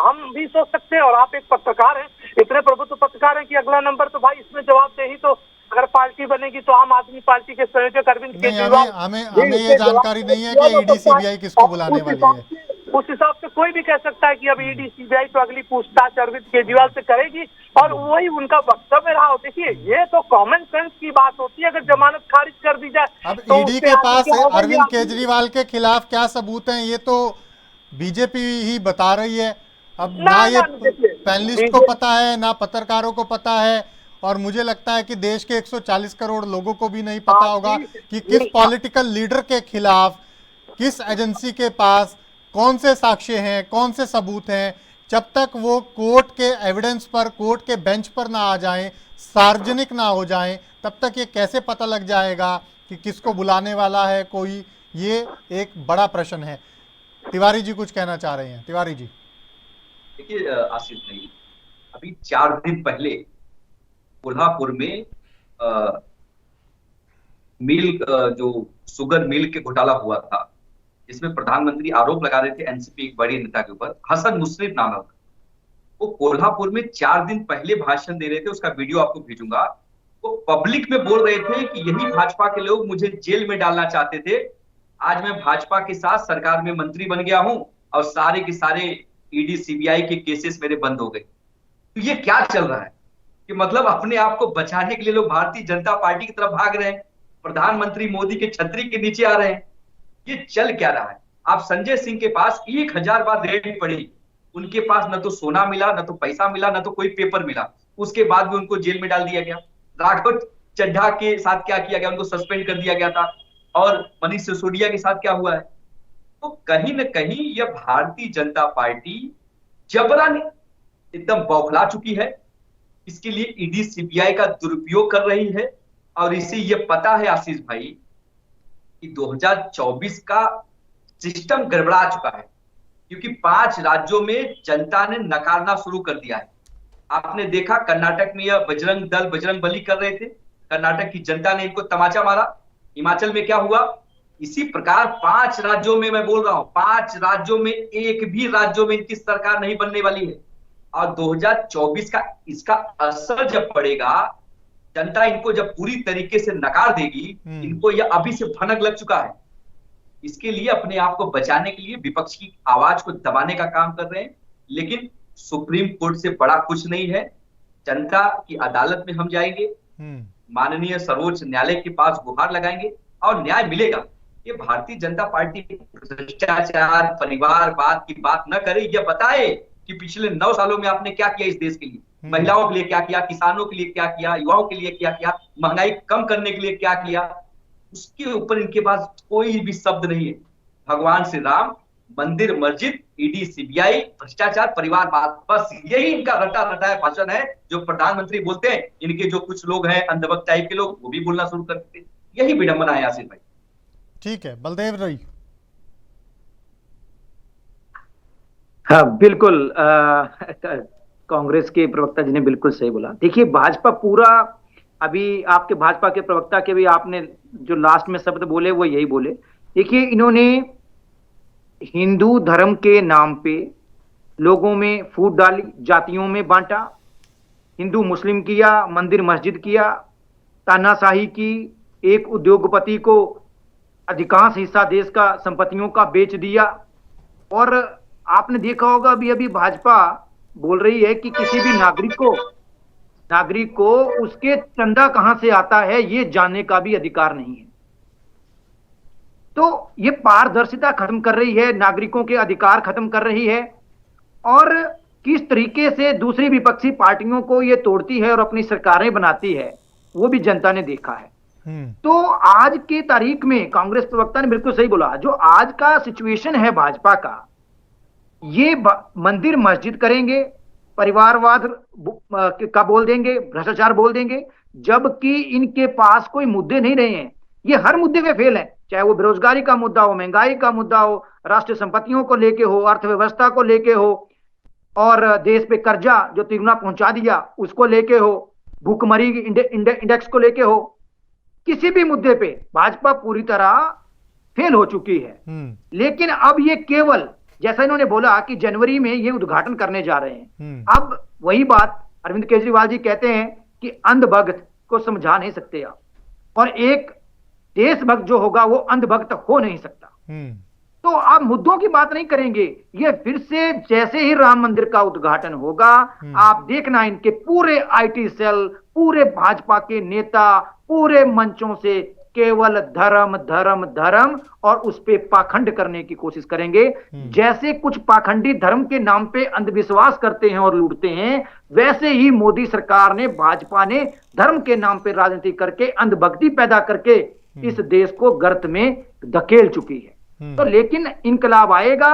Speaker 7: हम भी सोच सकते हैं और आप एक पत्रकार हैं, इतने प्रभुत्व पत्रकार हैं कि अगला नंबर तो भाई इसमें जवाब दे ही, तो अगर पार्टी बनेगी तो आम आदमी पार्टी के संयोजक अरविंद केजरीवाल,
Speaker 1: हमें ये जानकारी नहीं है कि ईडी सीबीआई किसको बुलाने वाली है।
Speaker 7: उस हिसाब से कोई भी कह सकता है कि अब ईडी सीबीआई तो अगली पूछताछ अरविंद केजरीवाल से करेगी और वही उनका वक्तव्य रहा हो। देखिए, ये तो कॉमन सेंस की बात होती है, अगर जमानत खारिज कर दी जाए।
Speaker 1: अब ईडी के पास अरविंद केजरीवाल के खिलाफ क्या सबूत हैं, ये तो बीजेपी ही बता रही है। अब ना ये पैनलिस्ट को पता है, ना पत्रकारों को पता है, और मुझे लगता है कि देश के 140 करोड़ लोगों को भी नहीं पता होगा कि किस पॉलिटिकल लीडर के खिलाफ किस एजेंसी के पास कौन से साक्ष्य हैं, कौन से सबूत हैं। जब तक वो कोर्ट के एविडेंस पर, कोर्ट के बेंच पर ना आ जाएं, सार्वजनिक ना हो जाएं, तब तक ये कैसे पता लग जाएगा कि किसको बुलाने वाला है कोई, ये एक बड़ा प्रश्न है। तिवारी जी कुछ कहना चाह रहे हैं। तिवारी जी
Speaker 6: देखिए आशीष भाई, अभी 4 दिन पहले कोल्हापुर में जो शुगर मिल के घोटाला हुआ था, जिसमें प्रधानमंत्री आरोप लगा रहे थे एनसीपी एक बड़े नेता के ऊपर, हसन मुश्रीफ नाम है। वो कोल्हापुर में 4 दिन पहले भाषण दे रहे थे, उसका वीडियो आपको भेजूंगा। वो पब्लिक में बोल रहे थे कि यही भाजपा के लोग मुझे जेल में डालना चाहते थे, आज मैं भाजपा के साथ सरकार में मंत्री बन गया हूं और सारे के सारे ईडी सीबीआई के केसेस मेरे बंद हो गए। तो ये क्या चल रहा है कि मतलब अपने आप को बचाने के लिए लोग भारतीय जनता पार्टी की तरफ भाग रहे हैं, प्रधानमंत्री मोदी के छतरी के नीचे आ रहे हैं। ये चल क्या रहा है? आप संजय सिंह के पास 1000 बार रेड पड़ी, उनके पास न तो सोना मिला, न तो पैसा मिला, न तो कोई पेपर मिला, उसके बाद भी उनको जेल में डाल दिया गया। राघव चड्ढा के साथ क्या किया गया? उनको सस्पेंड कर दिया गया था। और मनीष सिसोदिया के साथ क्या हुआ है? तो कहीं न कहीं यह भारतीय जनता पार्टी जबरन एकदम बौखला चुकी है। इसके लिए ईडी सीबीआई का दुरुपयोग कर रही है और इसे यह पता है आशीष भाई कि 2024 का सिस्टम गड़बड़ा चुका है, क्योंकि 5 राज्यों में जनता ने नकारना शुरू कर दिया है। आपने देखा कर्नाटक में यह बजरंग दल बजरंग बली कर रहे थे, कर्नाटक की जनता ने इनको तमाचा मारा। हिमाचल में क्या हुआ? इसी प्रकार 5 राज्यों में, मैं बोल रहा हूं 5 राज्यों में, एक भी राज्यों में इनकी सरकार नहीं बनने वाली है। और 2024 का इसका असर जब पड़ेगा, जनता इनको जब पूरी तरीके से नकार देगी, इनको यह अभी से भनक लग चुका है। इसके लिए अपने आप को बचाने के लिए विपक्ष की आवाज को दबाने का काम कर रहे हैं, लेकिन सुप्रीम कोर्ट से बड़ा कुछ नहीं है। जनता की अदालत में हम जाएंगे, माननीय सर्वोच्च न्यायालय के पास गुहार लगाएंगे और न्याय मिलेगा। ये भारतीय जनता पार्टी भ्रष्टाचार परिवारवाद की बात न करे, यह बताए कि पिछले 9 सालों में आपने क्या किया इस देश के लिए, महिलाओं के लिए क्या किया, किसानों के लिए क्या किया, युवाओं के लिए क्या किया, महंगाई कम करने के लिए क्या किया। उसके ऊपर इनके पास कोई भी शब्द नहीं है। भगवान श्री राम, मंदिर मस्जिद, ईडी सीबीआई, भ्रष्टाचार परिवारवाद, बस यही इनका रटा रटाया भाषण है जो प्रधानमंत्री बोलते हैं। इनके जो कुछ लोग हैं अंधभक्त टाइप के लोग, वो भी बोलना शुरू कर देते। यही विडंबना है आसिफ भाई।
Speaker 1: ठीक है, बलदेव रही।
Speaker 5: हाँ बिल्कुल, कांग्रेस के प्रवक्ता जी ने बिल्कुल सही बोला। देखिए भाजपा पूरा, अभी आपके भाजपा के प्रवक्ता के भी आपने जो लास्ट में शब्द बोले वो यही बोले। देखिए इन्होंने हिंदू धर्म के नाम पे लोगों में फूट डाली, जातियों में बांटा, हिंदू मुस्लिम किया, मंदिर मस्जिद किया, तानाशाही की, एक उद्योगपति को अधिकांश हिस्सा देश का संपत्तियों का बेच दिया। और आपने देखा होगा अभी अभी भाजपा बोल रही है कि किसी भी नागरिक को उसके चंदा कहां से आता है ये जानने का भी अधिकार नहीं है। तो ये पारदर्शिता खत्म कर रही है, नागरिकों के अधिकार खत्म कर रही है, और किस तरीके से दूसरी विपक्षी पार्टियों को ये तोड़ती है और अपनी सरकारें बनाती है वो भी जनता ने देखा है। तो आज की तारीख में कांग्रेस प्रवक्ता ने बिल्कुल सही बोला, जो आज का सिचुएशन है भाजपा का, ये मंदिर मस्जिद करेंगे, परिवारवाद का बोल देंगे, भ्रष्टाचार बोल देंगे, जबकि इनके पास कोई मुद्दे नहीं रहे हैं। ये हर मुद्दे पे फेल है, चाहे वो बेरोजगारी का मुद्दा हो, महंगाई का मुद्दा हो, राष्ट्रीय संपत्तियों को लेके हो, अर्थव्यवस्था को लेके हो, और देश पे कर्जा जो तिगुना पहुंचा दिया उसको लेके हो, भूखमरी इंडेक्स को लेके हो, किसी भी मुद्दे पे भाजपा पूरी तरह फेल हो चुकी है। लेकिन अब ये केवल, जैसा इन्होंने बोला कि जनवरी में ये उद्घाटन करने जा रहे हैं, अब वही बात अरविंद केजरीवाल जी कहते हैं कि अंधभक्त को समझा नहीं सकते आप, और एक देशभक्त जो होगा वो अंधभक्त हो नहीं सकता। तो आप मुद्दों की बात नहीं करेंगे। ये फिर से जैसे ही राम मंदिर का उद्घाटन होगा, आप देखना इनके पूरे आईटी सेल, पूरे भाजपा के नेता पूरे मंचों से केवल धर्म धर्म धर्म और उस पे पाखंड करने की कोशिश करेंगे। जैसे कुछ पाखंडी धर्म के नाम पे अंधविश्वास करते हैं और लूटते हैं, वैसे ही मोदी सरकार ने, भाजपा ने धर्म के नाम पे राजनीति करके, अंधभक्ति पैदा करके इस देश को गर्त में धकेल चुकी है। तो लेकिन इनकलाब आएगा,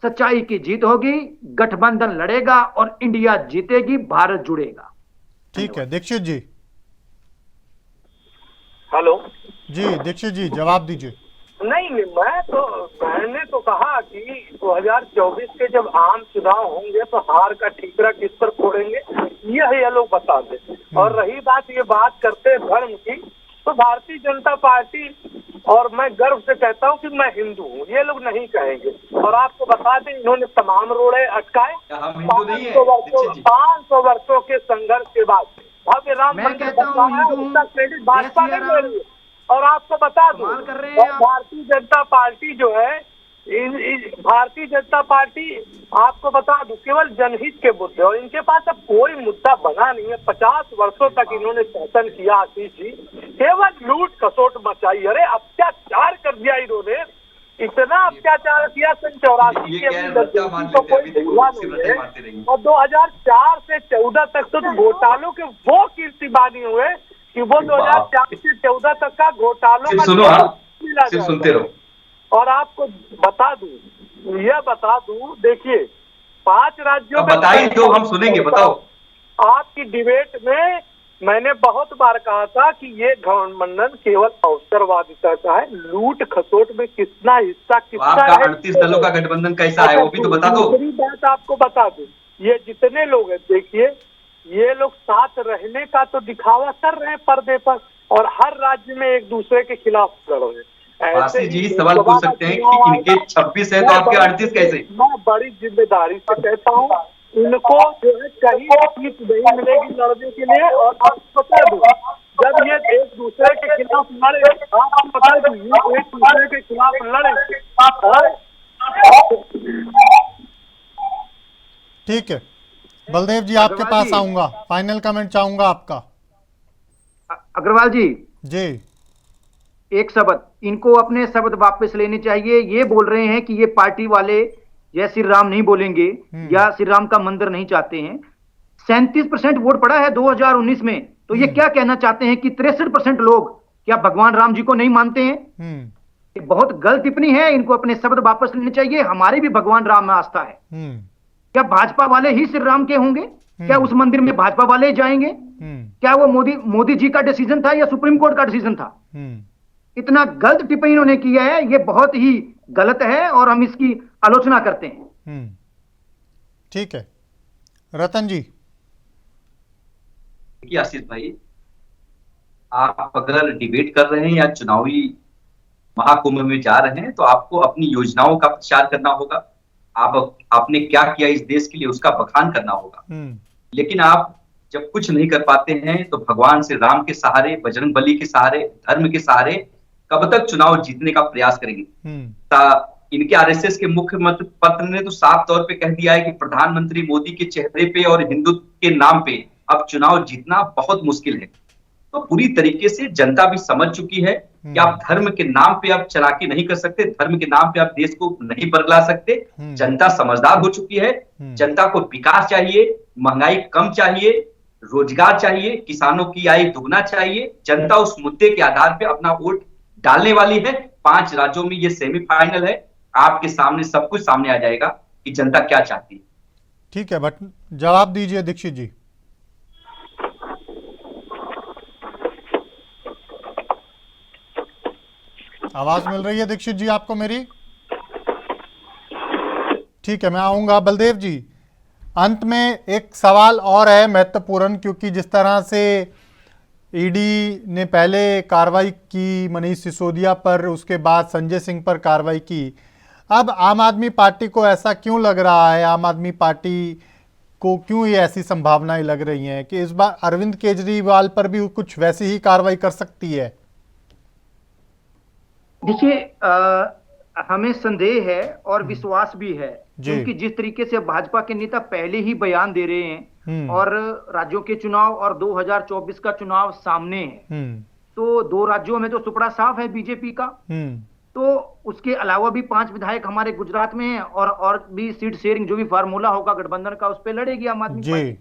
Speaker 5: सच्चाई की जीत होगी, गठबंधन लड़ेगा और इंडिया जीतेगी, भारत जुड़ेगा।
Speaker 1: ठीक है, दीक्षित जी।
Speaker 7: हेलो
Speaker 1: जी दीक्षित जी जवाब दीजिए।
Speaker 7: नहीं, मैंने तो कहा कि 2024 के जब आम चुनाव होंगे तो हार का ठीकरा किस पर फोड़ेंगे ये लोग बता दें। और रही ये बात करते हैं धर्म की, तो भारतीय जनता पार्टी, और मैं गर्व से कहता हूं कि मैं हिंदू हूं, ये लोग नहीं कहेंगे। और आपको बता दें, इन्होंने तमाम रोड़े अटकाए 500 वर्षों के संघर्ष के बाद भव्य राम मंदिर बनवाया, उसका क्रेडिट भाजपा ने ले लिया। और आपको बता दूं, भारतीय जनता पार्टी जो है, भारतीय जनता पार्टी आपको बता दूं केवल जनहित के मुद्दे, और इनके पास अब कोई मुद्दा बना नहीं है। 50 वर्षों तक इन्होंने शासन किया, आशीष जी, केवल लूट खसोट मचाई। अरे अत्याचार कर दिया इन्होंने, इतना अत्याचार किया सन 84 को कोई भूला नहीं है। और 2004 से 14 तक तो घोटालों के वो कीर्तिमानी हुए कि वो 2004 से 14 तक का घोटालों का
Speaker 6: सुनते रहो।
Speaker 7: और आपको बता दूं, देखिए 5 राज्यों में
Speaker 6: बताइए जो हम सुनेंगे, बताओ।
Speaker 7: आपकी डिबेट में मैंने बहुत बार कहा था कि ये गठबंधन केवल अवसरवादिता का है, लूट खसोट में कितना हिस्सा किसका है।
Speaker 6: 38 दलों का गठबंधन कैसा है वो भी तो बता दो।
Speaker 7: दूसरी बात आपको बता दूं, ये जितने लोग हैं, देखिए ये लोग साथ रहने का तो दिखावा कर रहे हैं पर्दे पर, और हर राज्य में एक दूसरे के खिलाफ लड़ रहे हैं।
Speaker 6: ऐसे जी सवाल पूछ सकते हैं कि इनके 26 है तो आपके 38 कैसे?
Speaker 7: मैं बड़ी जिम्मेदारी से कहता हूँ, इनको जो है कहीं सीट नहीं मिलेगी लड़ने के लिए। और आपको बता दूं, जब ये एक दूसरे के खिलाफ लड़े, आपको बता दूं ये एक दूसरे के खिलाफ लड़े।
Speaker 1: ठीक है बलदेव जी, आपके पास आऊंगा, फाइनल कमेंट चाहूंगा आपका।
Speaker 5: अग्रवाल जी एक शब्द, इनको अपने शब्द वापस लेने चाहिए। ये बोल रहे हैं कि ये पार्टी वाले जय श्री राम नहीं बोलेंगे या श्री राम का मंदिर नहीं चाहते हैं। 37% वोट पड़ा है 2019 में, तो ये क्या कहना चाहते हैं कि 63% लोग क्या भगवान राम जी को नहीं मानते हैं? ये बहुत गलत टिप्पणी है, इनको अपने शब्द वापस लेने चाहिए। हमारे भी भगवान राम में आस्था है। क्या भाजपा वाले ही श्री राम के होंगे? क्या उस मंदिर में भाजपा वाले ही जाएंगे? क्या वो मोदी जी का डिसीजन था या सुप्रीम कोर्ट का डिसीजन था? इतना गलत टिप्पणी इन्होंने किया है, ये बहुत ही गलत है और हम इसकी आलोचना करते हैं।
Speaker 1: ठीक है रतन जी।
Speaker 6: आशीष भाई, आप अगर डिबेट कर रहे हैं या चुनावी महाकुंभ में जा रहे हैं तो आपको अपनी योजनाओं का प्रचार करना होगा। आपने क्या किया इस देश के लिए उसका बखान करना होगा। लेकिन आप जब कुछ नहीं कर पाते हैं तो भगवान श्री राम के सहारे, बजरंग बली के सहारे, धर्म के सहारे कब तक चुनाव जीतने का प्रयास करेंगे? इनके आरएसएस के मुख्य पत्र ने तो साफ तौर पे कह दिया है कि प्रधानमंत्री मोदी के चेहरे पे और हिंदुत्व के नाम पे अब चुनाव जीतना बहुत मुश्किल है। तो पूरी तरीके से जनता भी समझ चुकी है कि आप धर्म के नाम पे आप चालाकी नहीं कर सकते, धर्म के नाम पे आप देश को नहीं बदला सकते। जनता समझदार हो चुकी है। जनता को विकास चाहिए, महंगाई कम चाहिए, रोजगार चाहिए, किसानों की आय दुगना चाहिए। जनता उस मुद्दे के आधार पे अपना वोट डालने वाली है। 5 राज्यों में ये सेमीफाइनल है, आपके सामने सब कुछ सामने आ जाएगा कि जनता क्या चाहती है।
Speaker 1: ठीक है, बट जवाब दीजिए दीक्षित जी। आवाज मिल रही है दीक्षित जी आपको मेरी? ठीक है, मैं आऊंगा। बलदेव जी, अंत में एक सवाल और है महत्वपूर्ण, क्योंकि जिस तरह से ईडी ने पहले कार्रवाई की मनीष सिसोदिया पर, उसके बाद संजय सिंह पर कार्रवाई की, अब आम आदमी पार्टी को ऐसा क्यों लग रहा है, आम आदमी पार्टी को क्यों ये ऐसी संभावनाएं लग रही हैं कि इस बार अरविंद केजरीवाल पर भी कुछ वैसी ही कार्रवाई कर सकती है?
Speaker 5: देखिए, हमें संदेह है और विश्वास भी है, क्योंकि जिस तरीके से भाजपा के नेता पहले ही बयान दे रहे हैं और राज्यों के चुनाव और 2024 का चुनाव सामने है, तो 2 राज्यों में तो सुपड़ा साफ है बीजेपी का। तो उसके अलावा भी 5 विधायक हमारे गुजरात में हैं और भी सीट शेयरिंग जो भी फार्मूला होगा गठबंधन का, उस पर लड़ेगी आम आदमी पार्टी।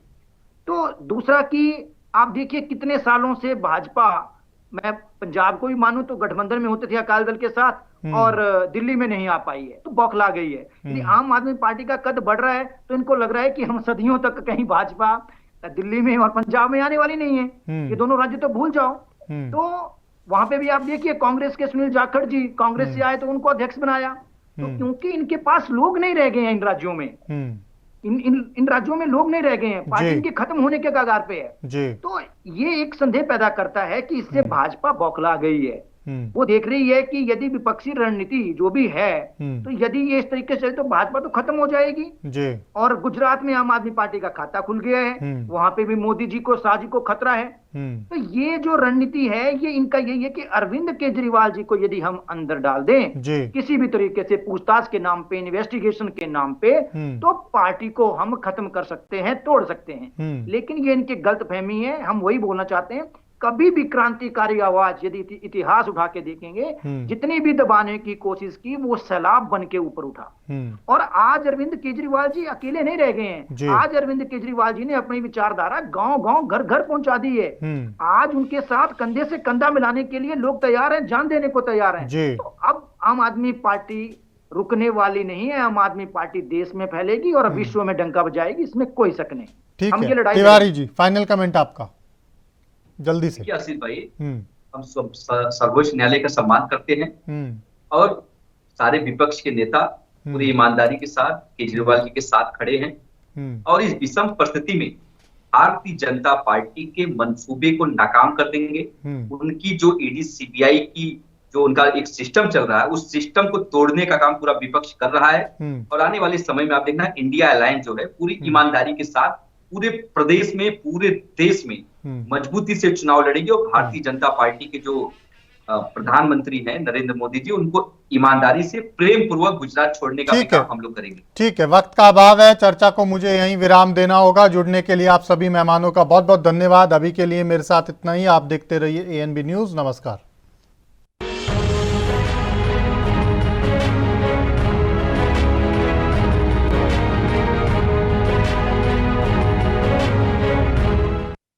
Speaker 5: तो दूसरा कि आप देखिए कितने सालों से भाजपा, मैं पंजाब को भी मानूं तो गठबंधन में होते थे अकाली दल के साथ और दिल्ली में नहीं आ पाई है, तो बौखला गई है। यदि आम आदमी पार्टी का कद बढ़ रहा है तो इनको लग रहा है कि हम सदियों तक कहीं भाजपा दिल्ली में और पंजाब में आने वाली नहीं है, ये दोनों राज्य तो भूल जाओ। तो वहां पे भी आप देखिए कांग्रेस के सुनील जाखड़ जी कांग्रेस से आए तो उनको अध्यक्ष बनाया। तो क्योंकि इनके पास लोग नहीं रह गए हैं इन राज्यों में, इन राज्यों में लोग नहीं रह गए हैं, पार्टी इनके खत्म होने के कगार पे है। तो ये एक संदेह पैदा करता है कि इससे भाजपा बौखला गई है। वो देख रही है कि यदि विपक्षी रणनीति जो भी है तो यदि ये इस तरीके से तो भाजपा तो खत्म हो जाएगी जी। और गुजरात में आम आदमी पार्टी का खाता खुल गया है, वहां पे भी मोदी जी को, शाह जी को खतरा है। तो ये जो रणनीति है ये इनका यही है कि अरविंद केजरीवाल जी को यदि हम अंदर डाल दें किसी भी तरीके से पूछताछ के नाम पे, इन्वेस्टिगेशन के नाम पे, तो पार्टी को हम खत्म कर सकते हैं, तोड़ सकते हैं। लेकिन ये इनकी गलतफहमी है। हम वही बोलना चाहते हैं, कभी भी क्रांतिकारी आवाज यदि इतिहास उठा के देखेंगे, जितनी भी दबाने की कोशिश की वो सैलाब बन के ऊपर उठा। और आज अरविंद केजरीवाल जी अकेले नहीं रह गए हैं। आज अरविंद केजरीवाल जी ने अपनी विचारधारा गांव-गांव, घर-घर पहुंचा दी है। आज उनके साथ कंधे से कंधा मिलाने के लिए लोग तैयार हैं, जान देने को तैयार हैं। तो अब आम आदमी पार्टी रुकने वाली नहीं है। आम आदमी पार्टी देश में फैलेगी और विश्व में डंका बजाएगी, इसमें कोई शक नहीं।
Speaker 1: ठीक है तिवारी जी, फाइनल कमेंट आपका जल्दी से।
Speaker 6: आसिफ भाई, हम सर्वोच्च न्यायालय का सम्मान करते हैं और सारे विपक्ष के नेता पूरी ईमानदारी के साथ केजरीवाल जी के साथ खड़े हैं और इस विषम परिस्थिति में भारतीय जनता पार्टी के मंसूबे को नाकाम कर देंगे। उनकी जो ईडी सीबीआई की जो उनका एक सिस्टम चल रहा है, उस सिस्टम को तोड़ने का काम पूरा विपक्ष कर रहा है। और आने वाले समय में आप देखना, इंडिया अलायंस जो है पूरी ईमानदारी के साथ पूरे प्रदेश में, पूरे देश में मजबूती से चुनाव लड़ेगी और भारतीय जनता पार्टी के जो प्रधानमंत्री हैं नरेंद्र मोदी जी, उनको ईमानदारी से प्रेम पूर्वक गुजरात छोड़ने का काम हम लोग करेंगे।
Speaker 1: ठीक है, वक्त का अभाव है, चर्चा को मुझे यहीं विराम देना होगा। जुड़ने के लिए आप सभी मेहमानों का बहुत बहुत धन्यवाद। अभी के लिए मेरे साथ इतना ही। आप देखते रहिए ANB न्यूज। नमस्कार।